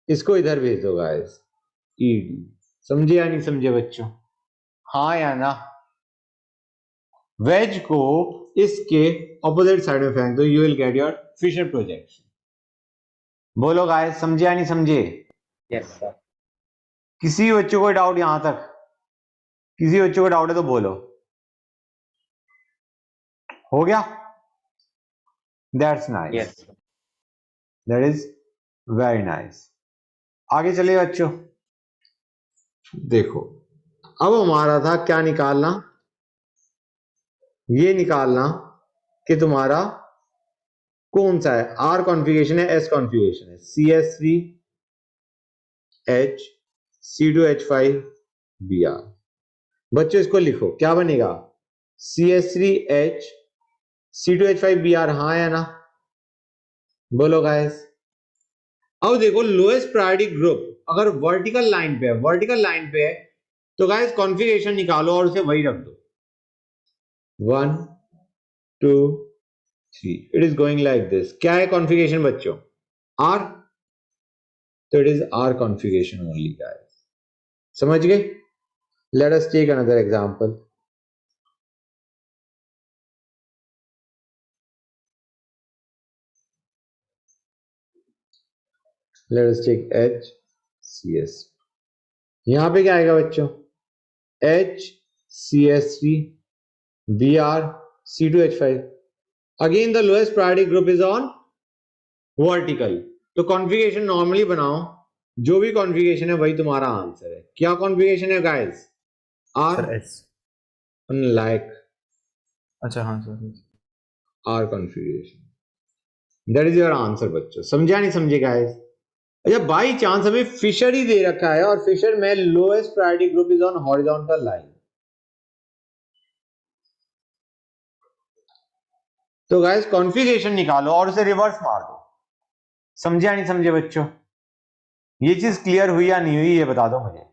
इसको इधर भेज दो गाइस, ई डी। समझे या नहीं समझे बच्चों? हाँ या ना? वेज को इसके ऑपोजिट साइड में फेंक दो, you will get your Fischer projection. बोलो गाइस, समझे या नहीं समझे? Yes, sir. किसी बच्चों को डाउट यहां तक? किसी बच्चों को डाउट है तो बोलो। हो गया? That's nice, Yes, sir. That is very nice. आगे चलिए बच्चों, देखो अब हमारा था क्या निकालना? ये निकालना कि तुम्हारा कौन सा है, आर कॉन्फ़िगरेशन है, एस कॉन्फ़िगरेशन है, CS3 H C2H5 Br। बच्चों इसको लिखो, क्या बनेगा? CS3 H C2H5 Br, हाँ या ना? बोलो गाइस। अब देखो लोएस्ट प्रायोरिटी ग्रुप अगर वर्टिकल लाइन पे है, वर्टिकल लाइन पे है, तो गाइस कॉन्फ़िगरेशन निकालो और उसे वही रख दो, 1 2 3। It is going like this. क्या है कॉन्फ़िगरेशन बच्चों? आर, तो it is R configuration only guys. समझ गए? Let us take another example. Let us take HCS। यहां पे क्या आएगा बच्चों? HCS3 Br C2H5। Again the lowest priority group is on vertical, तो कॉन्फ़िगरेशन नॉर्मली बनाओ, जो भी कॉन्फ़िगरेशन है वही तुम्हारा आंसर है। क्या कॉन्फ़िगरेशन है guys? R, sir S. Like अच्छा हाँ sir. R configuration, that is your answer बच्चों। समझा नहीं समझे गाइस? अच्छा बाई चांस हमें फिशर ही दे रखा है और फिशर में lowest priority group is on horizontal line, तो गाइस कॉन्फ़िगरेशन निकालो और उसे रिवर्स मार दो। समझे या नहीं समझे बच्चों? ये चीज क्लियर हुई या नहीं हुई ये बता दो मुझे।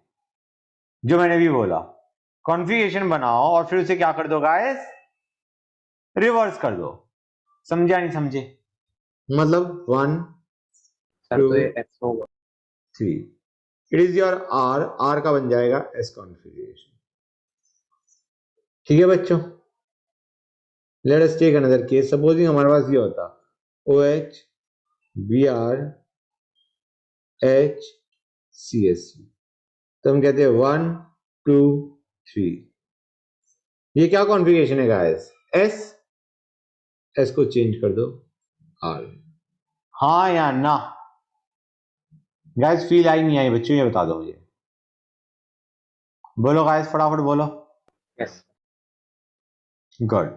जो मैंने भी बोला, कॉन्फ़िगरेशन बनाओ और फिर उसे क्या कर दो गाइस? रिवर्स कर दो। समझे या नहीं समझे? मतलब 1 सर 2 तो ये S होगा. 3, it is your R, R का बन जाएगा एस कॉन्फ़िगरेशन। ठीक है बच्चों, let us take another case. Supposing हमारे पास ये होता OH Br HCS3, तो हम कहते हैं 1 2 3। ये क्या कॉन्फ़िगरेशन है गाइस? एस, एस को चेंज कर दो आर। हाँ या ना? गाइस फील आई नहीं आई बच्चों ये बता दो मुझे। बोलो गाइस फटाफट बोलो। Yes. गुड।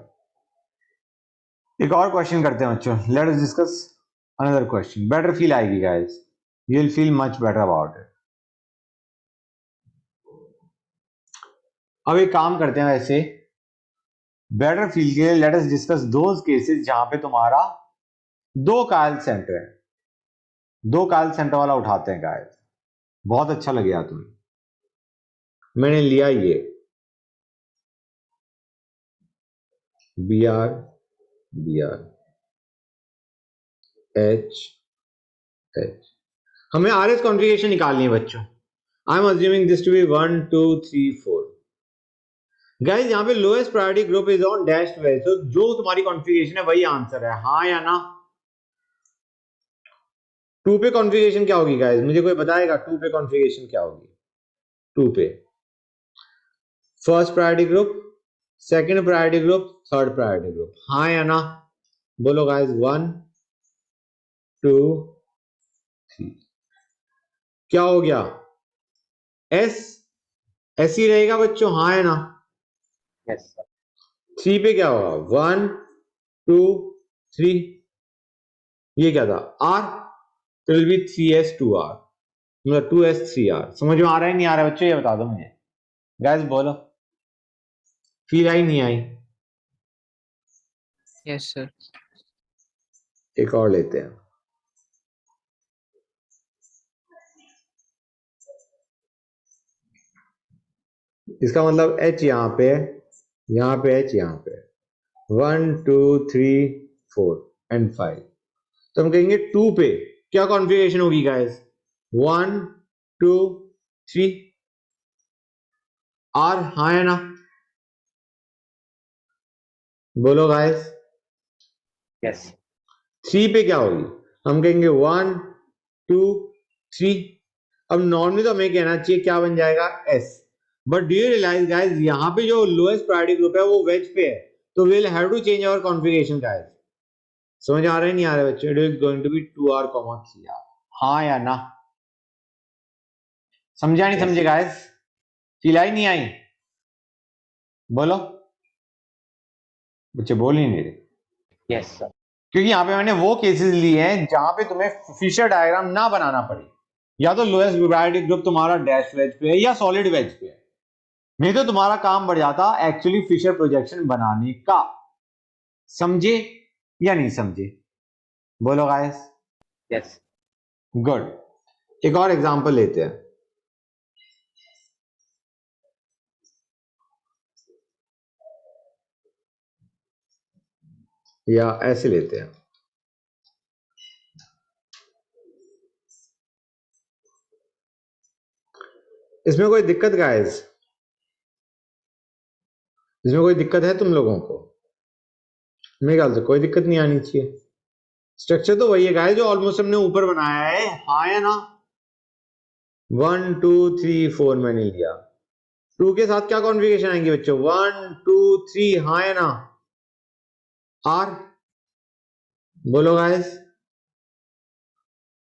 एक और क्वेश्चन करते हैं बच्चों, let us discuss another question. Better feel आएगी guys, you will feel much better about it. अब एक काम करते हैं, वैसे बेटर फील के लिए late us discuss those cases जहां पे तुम्हारा दो कायल सेंटर है, दो कायल सेंटर वाला उठाते हैं गाइस। बहुत अच्छा लगेगा तुम्हें। मैंने लिया ये Br Br H H। हमें RS कॉन्फ़िगरेशन निकालनी है बच्चों। I am assuming this to be 1 2 3 4। Guys यहाँ पे lowest priority group is on dashed wedge, तो जो तुम्हारी कॉन्फ़िगरेशन है वही आंसर है, हाँ या ना? 2 पे कॉन्फ़िगरेशन क्या होगी गाइस? मुझे कोई बताएगा 2 पे कॉन्फ़िगरेशन क्या होगी? 2 पे first priority group, second priority group, third priority group, हाँ या ना? बोलो गाइस 1 2 3। क्या हो गया? एस, एस ही रहेगा बच्चों, हाँ या ना? Yes, sir. 3 पे क्या होगा? 1 2 3। ये क्या था? आर, तो विल बी 3s2r, मतलब 2s3r। समझ में आ रहा है नहीं आ रहा है बच्चों ये बता दो मुझे। गाइस बोलो, फील आई नहीं आई? Yes, sir. एक और लेते हैं। इसका मतलब H यहाँ पे है, यहाँ पे H यहाँ पे है, 1 2 3 4 एंड 5। तो हम कहेंगे 2 पे क्या कॉन्फ़िगरेशन होगी गाइस? 1 2 3 R, हाँ है ना? बोलो गाइस। Yes. 3 पे क्या होगी? हम कहेंगे 1 2 3। अब नॉर्मली तो हमें कहना चाहिए क्या बन जाएगा? S। But do you realise guys यहाँ पे जो लोएस्ट प्रायोरिटी ग्रुप है वो वेज पे है, तो we will have to change our configuration guys. समझ आ रहा है नहीं आ रहा है बच्चों? It is going to be 2R, 3R। हाँ या ना? समझा नहीं समझे गाइस? फील आई नहीं आई? बोलो। बच्चे बोल ही नहीं रहे, Yes, sir. क्योंकि यहाँ पे मैंने वो केसेस लिए हैं जहां पे तुम्हें फिशर डायग्राम ना बनाना पड़े। या तो लोएस्ट प्रायोरिटी ग्रुप तुम्हारा डैश वेज पे है या सॉलिड वेज पे है, नहीं तो तुम्हारा काम बढ़ जाता एक्चुअली फिशर प्रोजेक्शन बनाने का। समझे या नहीं समझे? बोलो गाइस। Yes. गुड। एक और एग्जांपल लेते हैं। या ऐसे लेते हैं। इसमें कोई दिक्कत गाइस? इसमें कोई दिक्कत है तुम लोगों को? मेरे ख्याल से कोई दिक्कत नहीं आनी चाहिए। स्ट्रक्चर तो वही है गाइस जो ऑलमोस्ट हमने ऊपर बनाया है, हाँ या ना? 1 2 3 4 मैंने लिया। 2 के साथ क्या कॉन्फ़िगरेशन आएंगे बच्चों? 1 2 3, हाँ या ना? R, बोलो गाइस।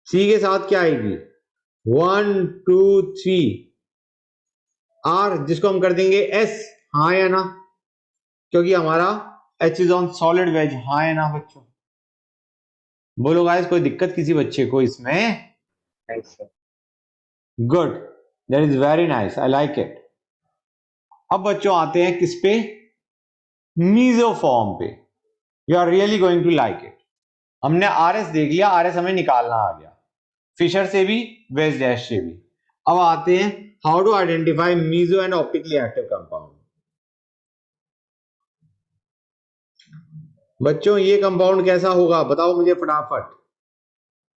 3 के साथ क्या आएगी? 1 2 3 R, जिसको हम कर देंगे S, हाँ या ना? क्योंकि हमारा H is on solid wedge, हाँ या ना बच्चों? बोलो गाइस, कोई दिक्कत किसी बच्चे को इसमें? Nice, sir. Good, that is very nice, I like it. अब बच्चों आते हैं किस पे? मीजोफॉर्म पे। You are really going to like it. हमने RS देख लिया, RS हमें निकालना आ गया, फिशर से भी वेज डैश से भी। अब आते हैं how to identify meso and optically active compound. बच्चों ये कंपाउंड कैसा होगा बताओ मुझे फटाफट।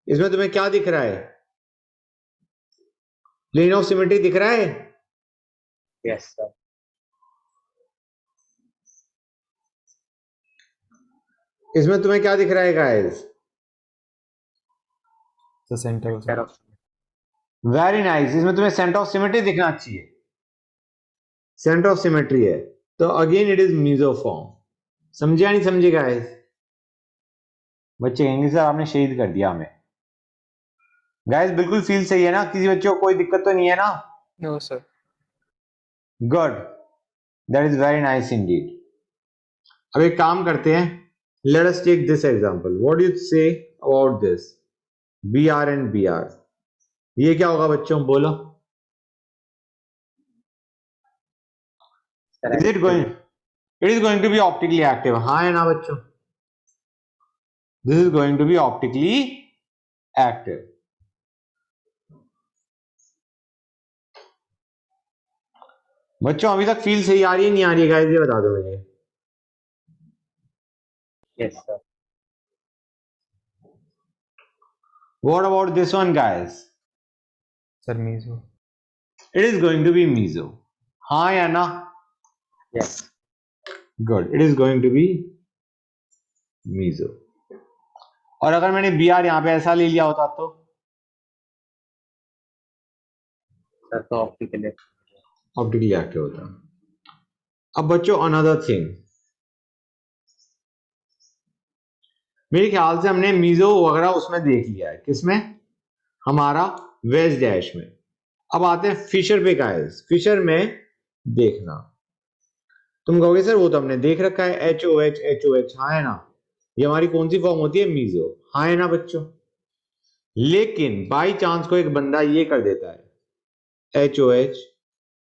इसमें तुम्हें क्या दिख रहा है? प्लेन ऑफ सिमेट्री दिख रहा है? Yes, sir. इसमें तुम्हें क्या दिख रहा है गाइस? तो सेंटर हो Center sir. of very nice, इसमें तुम्हें सेंटर ऑफ सिमेट्री दिखना चाहिए। सेंटर ऑफ सिमेट्री है, तो अगेन इट इज मीजोफॉर्म। समझे या नहीं समझे गाइस? बच्चे कहेंगे सर आपने शहीद कर दिया हमें। गाइस बिल्कुल फील सही है ना? किसी बच्चे को कोई दिक्कत तो नहीं है ना? No, sir. Good, that is very nice indeed. अब एक काम करते हैं, let us take this example. What do you say about this BR and BR? ये क्या होगा बच्चों बोलो? Is it going, it is going to be optically active, हाँ है ना बच्चों? This is going to be optically active. बच्चों अभी तक फील सही आ रही है नहीं आ रही है गाइस, ये बता दो मुझे। Yes, sir. What about this one guys? Sir meso. It is going to be meso, हाँ या ना? Yes. Good, it is going to be meso. और अगर मैंने BR यहां पे ऐसा ले लिया होता तो? Sir, तो optically. ऑप्टिकली एक्टिव होता। अब बच्चों अनदर थिंग, मेरे ख्याल से हमने मीजो वगैरह उसमें देख लिया है, किसमें? हमारा वेज डैश में। अब आते हैं फिशर पे गाइस। फिशर में देखना, तुम कहोगे सर वो तो हमने देख रखा है, HOH HOH, हाँ है ना? ये हमारी कौन सी फॉर्म होती है? मीजो, हाँ है ना बच्चों? लेकिन बाई चांस को एक बंदा ये कर देता है HOH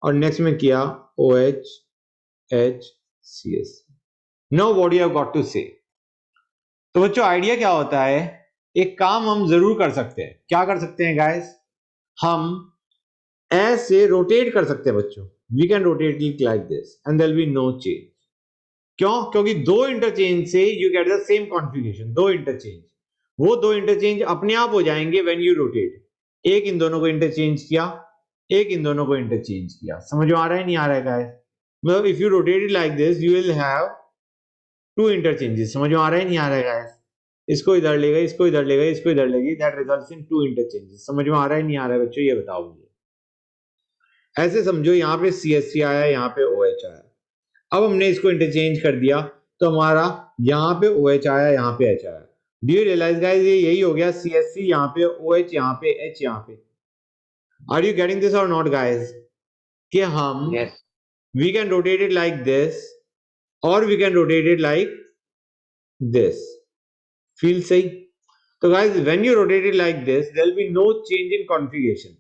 और नेक्स्ट में किया OH HCS। No what you have got to say. तो बच्चों आइडिया क्या होता है, एक काम हम जरूर कर सकते हैं, क्या कर सकते हैं गाइस, हम ऐसे रोटेट कर सकते हैं बच्चों, we can rotate it like this and there will be no change. क्यों? क्योंकि दो इंटरचेंज से you get the same configuration, दो इंटरचेंज, वो दो इंटरचेंज अपने आप हो जाएंगे व्हेन यू रोटेट। एक इन दोनों को इंटरचेंज किया, एक इन दोनों को इंटरचेंज किया, समझ में आ रहा है नहीं आ रहा है गाइस? मतलब if you rotate it like this you will have two interchanges, समझ में आ रहा है नहीं आ रहा है गाइस? इसको इधर लेगा, इसको इधर लेगा, इसको इधर लेगी, that results in two interchanges. समझ में आ रहा है नहीं आ रहा है बच्चों, ये बताओ मुझे। ऐसे समझो यहाँ पे CSC आया, यहाँ पे OH आया, अब हमने इसको इंटरचेंज कर दिया तो हमारा यहाँ पे OH आया, यहाँ पे H आया। डू यू रियलाइज गाइस ये यही हो गया, CSC यहाँ पे, OH यहाँ पे, H यहाँ पे। आर यू गेटिंग दिस और नॉट गाइस? कि हम Yes. we can rotate it like this or we can rotate it like this. Feel सही? तो guys when you rotate it like this there will be no change in configuration.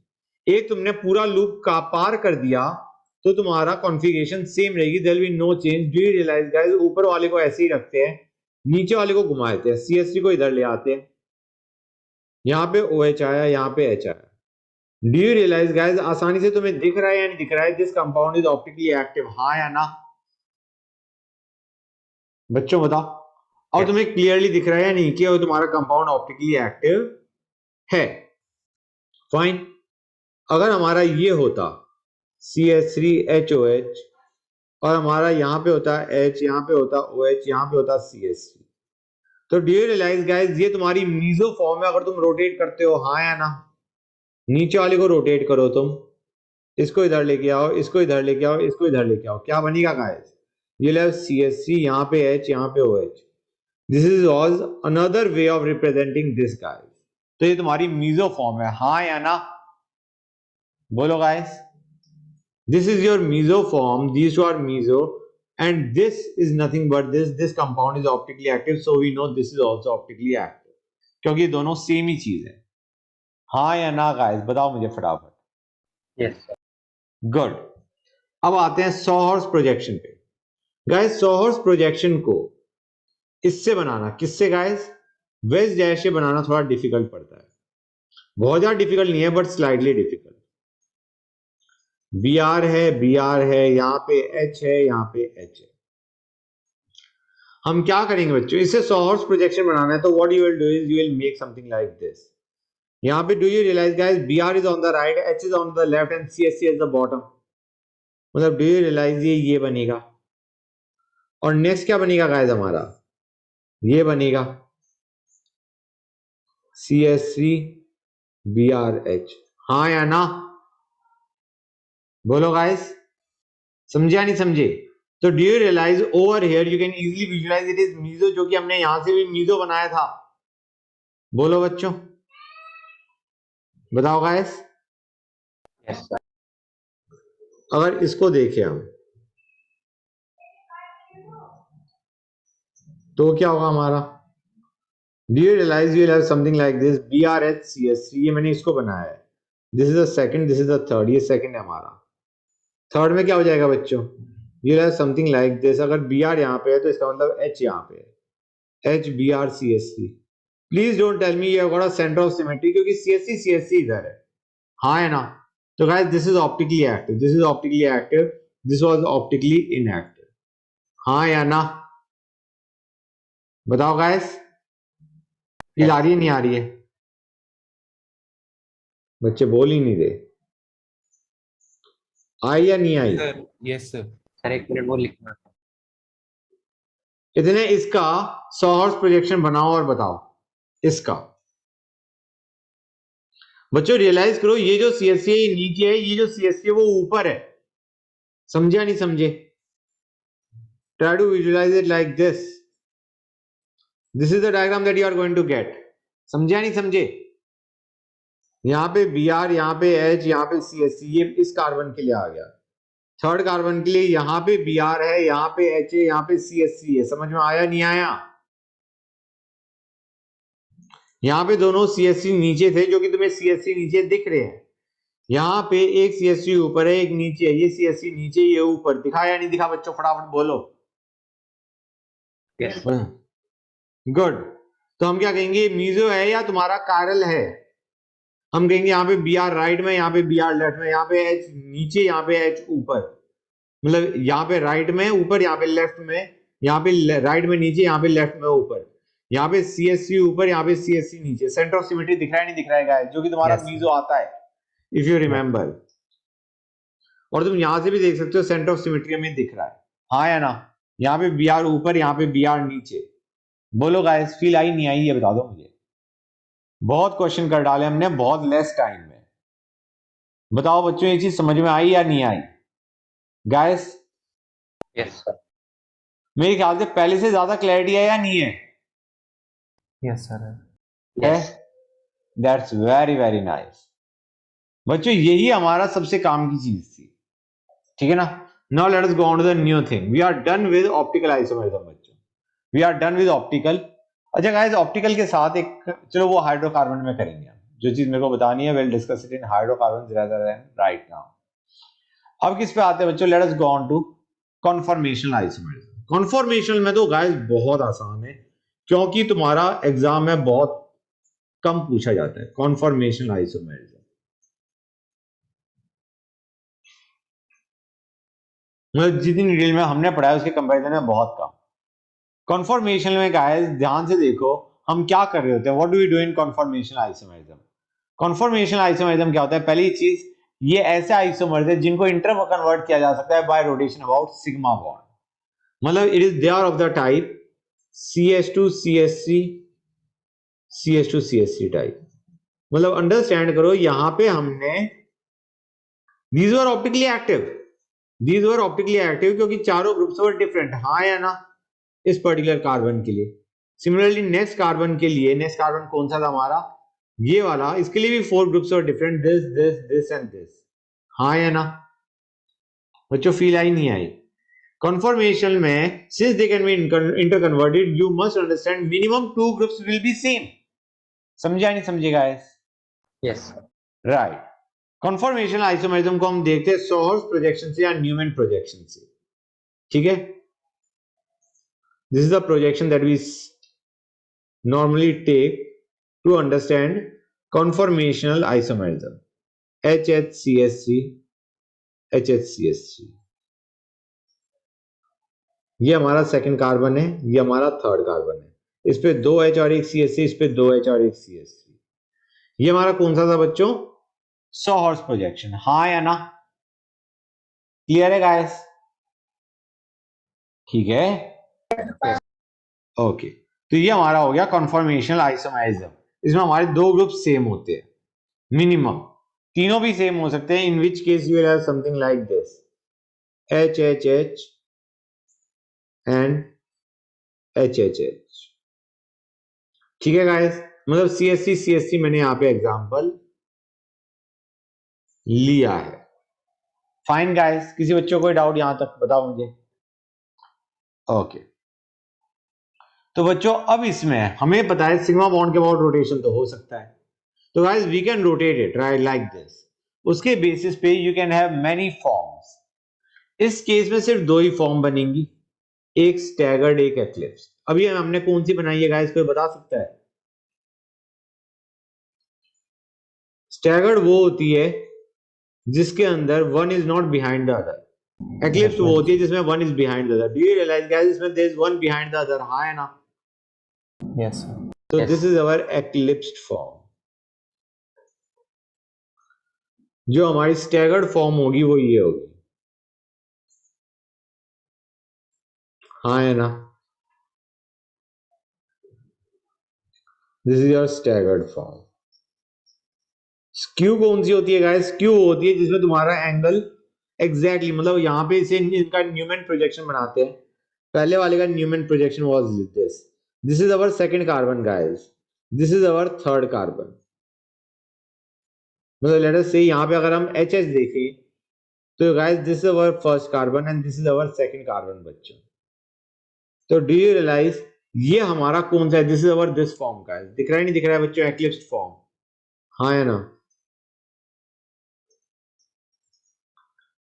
एक तुमने पूरा loop का पार कर दिया तो तुम्हारा कॉन्फ़िगरेशन सेम रहेगी, there will be no change. Do you realise guys, ऊपर वाले को ऐसे ही रखते हैं, नीचे वाले को घुमा देते हैं, CSC को इधर ले आते हैं, यहाँ पे OH आया, यहाँ पे H आया। डू यू रियलाइज गाइस, आसानी से तुम्हें दिख रहा है या नहीं दिख रहा है, this compound is optically active, हाँ या ना बच्चों बताओ? और तुम्हें क्लियरली दिख रहा है या नहीं कि वो तुम्हारा कंपाउंड ऑप्टिकली एक्टिव है? फाइन। अगर हमारा ये होता CH3HOH और हमारा यहाँ पे होता H, यहाँ पे होता OH, यहाँ पे होता CH3, तो डू यू रियलाइज गाइस ये तुम्हारी मीजो फॉर्म है अगर तुम रोटेट करते हो, हाँ या ना? नीचे वाले को रोटेट करो तुम, इसको इधर लेके आओ, इसको इधर लेके आओ, इसको इधर लेके आओ, क्या बनेगा गाइस? ये ले CH3, यहाँ पे H, यहाँ पे OH। This is was another way of representing this guys. तो ये तुम्हारी मीजो फॉर्म है, हाँ या ना? बोलो guys. This is your meso form, these two are meso, and this is nothing but this compound is optically active, so we know this is also optically active, क्योंकि दोनों सेम ही चीज है, हाँ या ना गाइस? बताओ मुझे फटाफट। Yes, sir. गुड। अब आते हैं सॉहर्स प्रोजेक्शन पे। गाइस सॉहर्स प्रोजेक्शन को इससे बनाना, किससे गाइस? वेज डैश से बनाना थोड़ा डिफिकल्ट पड़ता है, बहुत ज्यादा डिफिकल्ट नहीं है बट स्लाइटली डिफिकल्ट। BR है, यहाँ पे H है, यहाँ पे H है। हम क्या करेंगे बच्चों, इससे सॉहर्स प्रोजेक्शन बनाना है तो what you will do is you will make something like this. यहाँ पे do you realise guys, BR is on the right, H is on the left and CSC is the bottom. मतलब do you realise ये बनेगा, और next क्या बनेगा guys हमारा, ये बनेगा CSC BRH, हाँ या ना? बोलो गाइस, समझे या नहीं समझे? तो do you realise over here you can easily visualise it is meso, जो कि हमने यहां से भी मीजो बनाया था। बोलो बच्चों, बताओ गाइस। Yes, sir. अगर इसको देखें हम तो क्या होगा हमारा, do you realise you will have something like this BRH CH3, ये मैंने इसको बनाया है, this is the second, this is the third, ये सेकंड है हमारा। थर्ड में क्या हो जाएगा बच्चों, you will have something like this. अगर BR यहाँ पे है तो इसका मतलब H यहाँ पे है, HBr CH3। Please don't tell me you have got a centre of symmetry, क्योंकि CSC इधर है, हाँ है ना? तो guys this is optically active, this is optically active, this was optically inactive, हाँ या ना? बताओ गाइस, फील आ रही है नहीं आ रही है? बच्चे बोल ही नहीं रहे, आई या नहीं आई? Sir yes sir. सर एक मिनट वो लिखना था। इतने इसका सॉहर्स प्रोजेक्शन बनाओ और बताओ इसका। बच्चों रियलाइज करो, ये जो CSC है नीचे है, ये जो CSC है वो ऊपर है, समझे या नहीं समझे? Try to visualise it like this, this is the diagram that you are going to get. समझे या नहीं समझे? यहाँ पे BR, यहाँ पे H, यहाँ पे CSC, ये इस कार्बन के लिए आ गया। थर्ड कार्बन के लिए यहाँ पे BR है, यहाँ पे H है, यहाँ पे CSC है। समझ में आया नहीं आया? यहाँ पे दोनों CSC नीचे थे, जो कि तुम्हें CSC नीचे दिख रहे हैं। यहाँ पे एक CSC ऊपर है, एक नीचे है, ये CSC नीचे, ये ऊपर। दिखा या नहीं दिखा बच्चों? फटाफट बोलो। Yes. गुड। तो हम क्या कहेंगे, मीजो है या तुम्हारा कायरल है। हम कहेंगे यहाँ पे बी आर राइट में, यहाँ पे बी आर लेफ्ट में, यहाँ पे एच नीचे, यहाँ पे एच ऊपर, मतलब यहाँ पे राइट में ऊपर, यहाँ पे लेफ्ट में, यहाँ पे राइट में नीचे, यहाँ पे लेफ्ट में ऊपर, यहाँ पे सी एस सी ऊपर, यहाँ पे सी एस सी नीचे। सेंटर ऑफ सिमेट्री दिख रहा है नहीं दिख रहा है गाइस, जो कि तुम्हारा Yes, sir. मीजो आता है इफ यू रिमेंबर। और तुम यहां से भी देख सकते हो सेंटर ऑफ सिमेट्री हमें दिख रहा है, हाँ या ना। यहाँ पे बी आर ऊपर, यहाँ पे बी आर नीचे। बोलो गाइस, फील आई नहीं आई ये बता दो मुझे। बहुत क्वेश्चन कर डाले हमने बहुत लेस टाइम में। बताओ बच्चों, ये चीज समझ में आई या नहीं आई गाइस? Yes, sir. मेरे ख्याल से पहले से ज्यादा क्लैरिटी है या नहीं है? Yes, sir. Yes. That's very very nice. बच्चों यही हमारा सबसे काम की चीज थी, ठीक है ना। Now let us go on to the new thing. We are done with optical isomerism बच्चों, we are done with optical. अच्छा गाइस, ऑप्टिकल के साथ एक, चलो वो हाइड्रोकार्बन में करेंगे हम। जो चीज मेरे को बतानी है will discuss it in hydrocarbon rather than right now. अब किस पे आते हैं बच्चों? Let us go on to conformational isomerism. Conformational में तो गाइस बहुत आसान है, क्योंकि तुम्हारा एग्जाम में बहुत कम पूछा जाता है कॉन्फॉर्मेशनल आइसोमरिज्म। मतलब जितनी डिटेल में हमने पढ़ा है उसके कंपैरिजन में बहुत कम। कॉन्फॉर्मेशन में गाइस ध्यान से देखो हम क्या कर रहे होते हैं, what do we do in conformational isomerism. Conformational isomerism क्या होता है? पहली चीज, ये ऐसे आइसोमर्स है जिनको इंटर कन्वर्ट किया जा सकता है by rotation about sigma bond. मतलब it is they are of the type CH2 CH3 CH2 CH3 type. मतलब अंडरस्टैंड करो, यहां पे हमने these were optically active, these were optically active क्योंकि चारों ग्रुप्स वर डिफरेंट, हाँ या ना, इस पर्टिकुलर कार्बन के लिए। सिमिलरली नेक्स्ट कार्बन के लिए, नेक्स्ट कार्बन कौन सा था हमारा? ये वाला, इसके लिए भी 4 groups were different, this this this and this, हाँ या ना। बच्चों फील आई नहीं आई? कॉन्फॉर्मेशन में since they can be interconverted you must understand minimum 2 groups will be same. समझा नहीं समझे guys? Yes, sir. Right. Conformational isomerism को हम देखते हैं सोर्स प्रोजेक्शन से या न्यूमैन प्रोजेक्शन से, ठीक है। This is the projection that we normally take to understand conformational isomerism, HHCH3 HHCH3। ये हमारा सेकंड कार्बन है, ये हमारा थर्ड कार्बन है, इस पे 2 H और एक CH3, इस पे 2 H और एक CH3। ये हमारा कौन सा था बच्चों? सोर्स प्रोजेक्शन, हाँ या ना? क्लियर है गाइस? ठीक है, ओके। तो ये हमारा हो गया कॉन्फॉर्मेशनल आइसोमरिज्म। इसमें हमारे 2 ग्रुप सेम होते हैं मिनिमम, तीनों भी सेम हो सकते हैं, in which case you will have something like this HHH and HHH। ठीक है गाइस, मतलब CH3 CH3 मैंने यहां पे एग्जांपल लिया है। फाइन गाइस, किसी बच्चों को कोई डाउट यहां तक बताओ मुझे? ओके। तो बच्चों अब इसमें हमें पता है सिग्मा बॉन्ड के अबाउट रोटेशन तो हो सकता है, तो guys we can rotate it right like this. उसके बेसिस पे you can have many forms. इस केस में सिर्फ 2 ही फॉर्म बनेंगी, एक स्टैगर्ड एक एक्लिप्स। अभी हमने कौन सी बनाई है गाइस, कोई बता सकता है? स्टैगर्ड वो होती है जिसके अंदर one is not behind the other, eclipse वो होती है जिसमें one is behind the other. Do you realise guys इसमें there is one behind the other, हाँ है ना? Yes, sir. तो Yes. This is our eclipsed form. जो हमारी स्टैगर्ड फॉर्म होगी वो ये होगी, हाँ है ना? This is your staggered form. Skew कौन सी होती है गाइस? स्क्यू होती है जिसमें तुम्हारा एंगल एग्जैक्टली मतलब यहां पे इसे इनका न्यूमैन प्रोजेक्शन बनाते हैं। पहले वाले का Newman projection was this, this is our second carbon guys, this is our third carbon. मतलब लेट अस से यहां पे अगर हम HH देखें तो guys this is our first carbon and this is our second carbon बच्चों। तो डू यू रियलाइज ये हमारा कौन सा है? This is our this form guys, दिख रहा है नहीं दिख रहा है बच्चों? एक्लिप्स्ड फॉर्म, हाँ है ना?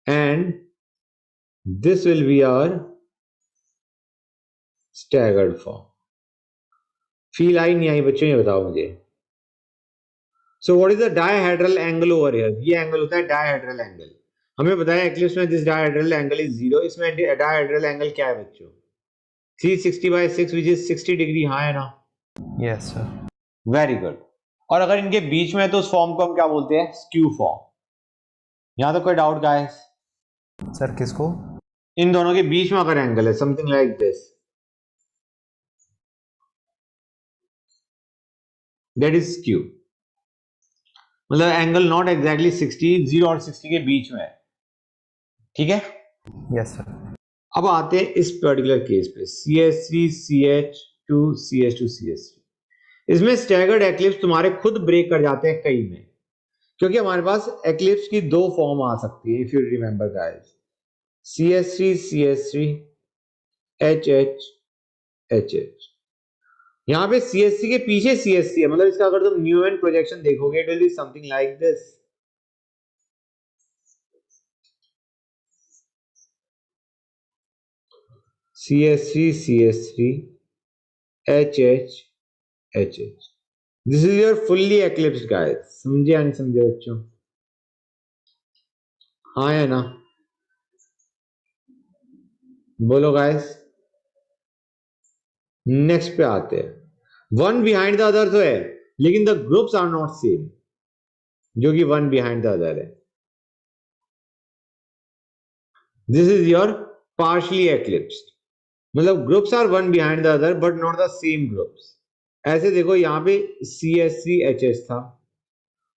And this will be our staggered form। Feel आई नहीं आई बच्चों, ये बताओ मुझे। So what is the dihedral angle over here? ये एंगल होता है डायहेड्रल एंगल। हमें बताया एक्लिप्स में दिस डायहेड्रल एंगल इज 0। इसमें डायहेड्रल एंगल क्या है बच्चों? 360/6 विच इज 60 डिग्री। हाँ है ना? Yes, sir. Very good. और अगर इनके बीच में है तो उस फॉर्म को हम क्या बोलते हैं? Skew form. यहां तो कोई डाउट गाइस? Sir, किसको? इन दोनों के बीच में अगर एंगल है something like this, that is skew. मतलब एंगल नॉट एग्जैक्टली 60, 0 और 60 के बीच में है। ठीक है? Yes, sir. अब आते हैं इस पर्टिकुलर केस पे, CH3 CH2 CH2 CH3। इसमें स्टैगर्ड एक्लिप्स तुम्हारे खुद ब्रेक कर जाते हैं कई में, क्योंकि हमारे पास एक्लिप्स की दो फॉर्म आ सकती है, if you remember guys. CH3 CH3 HH HH। यहाँ पे CH3 के पीछे CH3 है, मतलब इसका अगर तुम न्यूमैन प्रोजेक्शन देखोगे it will be something like this. CH3 CH3 HH HH। This is your fully eclipsed guys. समझे या नहीं समझे बच्चों? हाँ या ना? बोलो गाइस। नेक्स्ट पे आते हैं। वन बिहाइंड द अदर तो है, लेकिन the groups are not same, जो कि वन बिहाइंड द अदर है। This is your partially eclipsed, मतलब groups are one behind the other but not the same groups. ऐसे देखो, यहां पे CH3HH था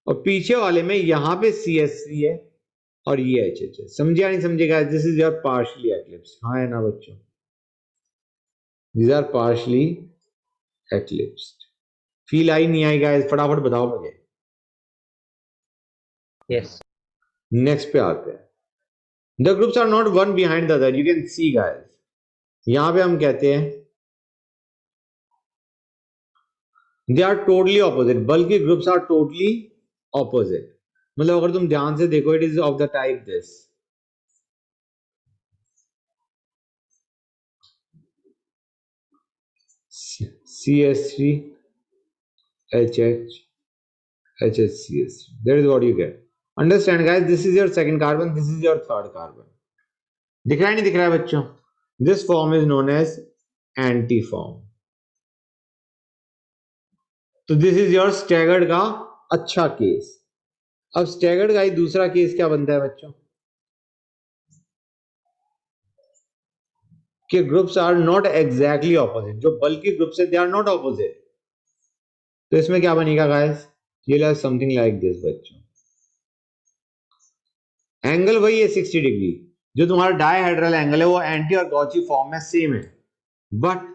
और पीछे वाले में यहां पे CH3 है और ये HH है। समझे या नहीं समझेगा? This is your partially eclipse. हाँ है ना बच्चों? These are partially eclipsed. Feel आई नहीं आई गाइस? फटाफट बताओ मुझे। Yes. नेक्स्ट पे आते हैं। The groups are not one behind the other, you can see guys. यहां पे हम कहते हैं दे आर टोटली ऑपोजिट, बल्कि ग्रुप्स आर टोटली ऑपोजिट। मतलब अगर तुम ध्यान से देखो it is of the type this. CH3 HH HHCH3, that is what you get. Understand guys, this is your second carbon, this is your third carbon। दिख रहा है नहीं दिख रहा है बच्चों? This form is known as anti form. तो this is your staggered का अच्छा केस। अब स्टैगर्ड का ही दूसरा केस क्या बनता है बच्चों? कि groups are not exactly opposite, जो बल्कि ग्रुप्स है दे आर नॉट ऑपोजिट। तो इसमें क्या बनेगा गाइस? ये समथिंग लाइक दिस बच्चों। एंगल वही है 60 डिग्री, जो तुम्हारा डायहेड्रल एंगल है वो एंटी और गॉची फॉर्म में सेम है, बट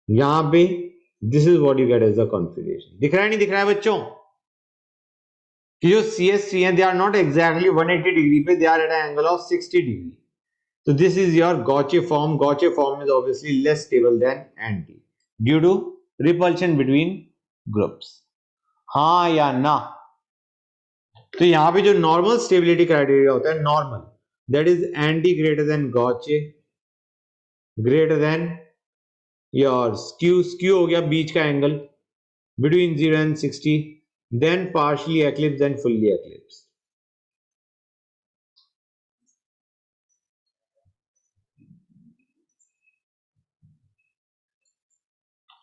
यहां पे this is what you get as the configuration. दिख रहा है नहीं दिख रहा है बच्चों? कि जो CH3 है they are not exactly 180 degree पे, they are at an angle of 60 degree. तो this is your gauche form. Gauche form is obviously less stable than anti due to repulsion between groups. हाँ या ना? तो यहां पे जो नॉर्मल स्टेबिलिटी क्राइटेरिया होता है, normal, that is anti greater than gauche, greater than your skew. Skew हो गया बीच का angle between 0 and 60, then partially eclipse, then fully eclipse.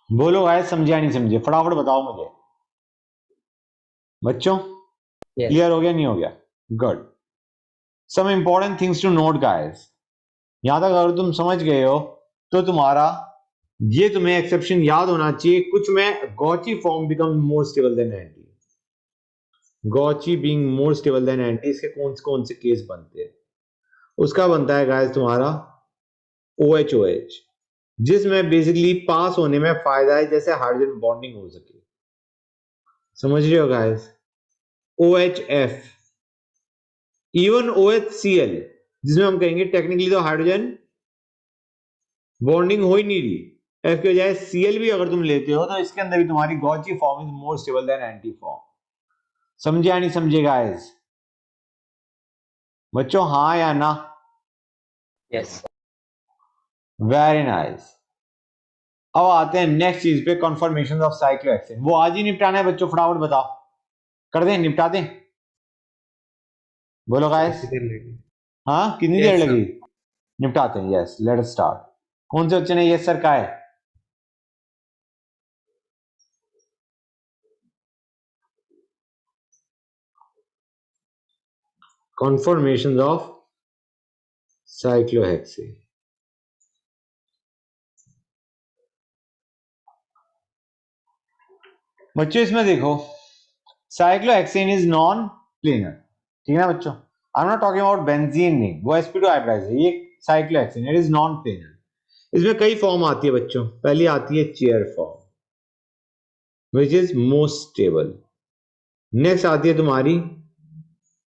बोलो गाइस, समझे या नहीं समझे? फटाफट बताओ मुझे बच्चों। Yes. क्लियर हो गया नहीं हो गया? Good. Some important things to note guys. यहां तक अगर तुम समझ गए हो तो तुम्हारा ये तुम्हें एक्सेप्शन याद होना चाहिए। कुछ में gauche form become more stable than anti. Gauche being more stable than anti, इसके कौन से केस बनते हैं? उसका बनता है गाइस तुम्हारा OH, जिसमें बेसिकली पास होने में फायदा है, जैसे हाइड्रोजन बॉन्डिंग हो सके। समझ रहे हो गाइस? OHF, इवन OHCl, जिसमें हम कहेंगे टेक्निकली तो हाइड्रोजन बॉन्डिंग हो ही नहीं रही, F की बजाय Cl भी अगर तुम लेते हो तो इसके अंदर भी तुम्हारी gauche form is more stable than anti form. समझे या नहीं समझे गाइस? बच्चों हाँ या ना? Yes. Very nice. अब आते हैं नेक्स्ट चीज पे, कन्फर्मेशन ऑफ साइक्लोहेक्सेन। वो आज ही निपटाना है बच्चों, फटाफट बताओ, कर दें, निपटा दें, बोलो गाइस। हाँ कितनी देर Yes, sir. लगी? निपटाते हैं, यस लेट अस स्टार्ट। कौन से बच्चे ने यस सर कहा है? Confirmation of cyclohexane. बच्चों इसमें देखो, साइक्लोहेक्सेन इज नॉन प्लेनर, ठीक है ना बच्चों? I am not talking about benzene, नहीं, वो sp2 हाइब्रिडाइज है, ये cyclohexane it is non planar. इसमें कई फॉर्म आती है बच्चों। पहली आती है chair form which is most stable. Next आती है तुम्हारी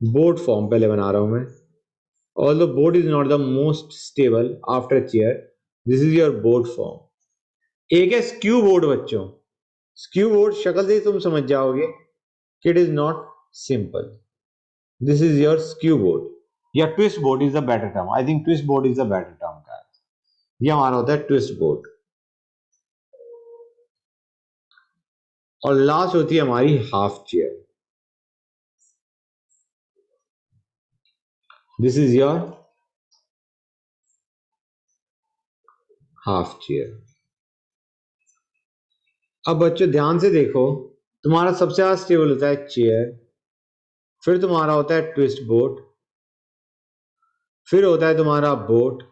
बोट फॉर्म, पहले बना रहा हूं मैं। Although boat is not the most stable after chair, this is your boat form. एक है स्क्यू बोर्ड बच्चों। स्क्यू बोर्ड शक्ल से ही तुम समझ जाओगे कि it is not simple, this is your skew boat, या twist boat is the better term. I think twist boat is the better term का, ये हमारा होता है ट्विस्ट बोर्ड। और लास्ट होती है हमारी half chair, this is your half chair. अब बच्चों ध्यान से देखो, तुम्हारा सबसे ज्यादा स्टेबल होता है चेयर, फिर तुम्हारा होता है ट्विस्ट बोट, फिर होता है तुम्हारा बोट,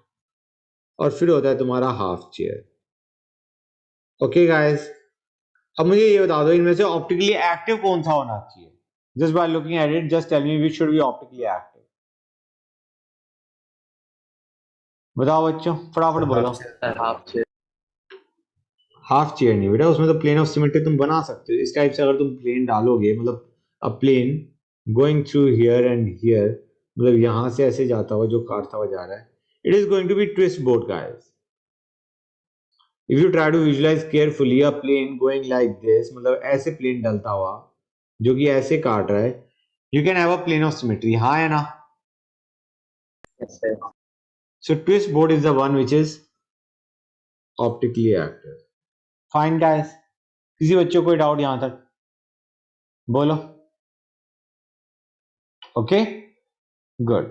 और फिर होता है तुम्हारा हाफ चेयर। ओके गाइस, अब मुझे ये बता दो, इनमें से ऑप्टिकली एक्टिव कौन सा होना चाहिए? Just by looking at it just tell me which should be optically active. बताओ बच्चों, फटाफट बोलो। हाफ चेयर नहीं बेटा, उसमें तो प्लेन ऑफ सिमेट्री तुम बना सकते हो। इस टाइप से अगर तुम प्लेन डालोगे, मतलब a plane going through here and here, मतलब यहां से ऐसे जाता हुआ जो काटता हुआ जा रहा है, it is going to be twist boat guys. If you try to visualize carefully a plane going like this, मतलब ऐसे प्लेन डलता हुआ जो कि ऐसे काट रहा है, you can have a plane of symmetry, हाँ है ना? Yes, sir. So twist board is the one which is optically active. Fine guys. किसी बच्चों को कोई डाउट यहां तक? बोलो। Okay good.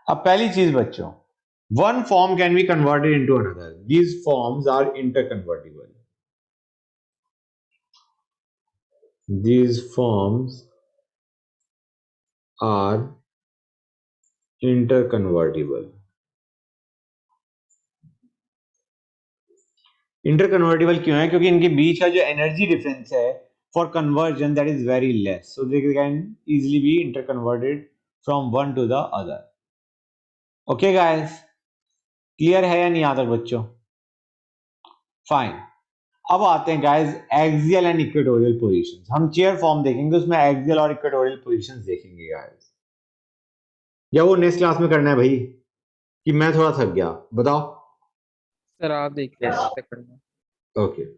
अब पहली चीज बच्चों, one form can be converted into another. These forms are interconvertible. These forms are interconvertible. इंटरकन्वर्टिबल क्यों है? क्योंकि इनके बीच का जो एनर्जी डिफरेंस है for conversion that is very less, so they can easily be interconverted from one to the other. Okay guys, clear है या नहीं यहां तक बच्चों? फाइन। अब आते हैं guys axial and equatorial positions. हम चेयर फॉर्म देखेंगे, उसमें एक्सियल और इक्वेटोरियल पोजीशंस देखेंगे गाइस। या वो नेक्स्ट क्लास में करना है भाई, कि मैं थोड़ा थक गया? बताओ। सर आप देखिए। ओके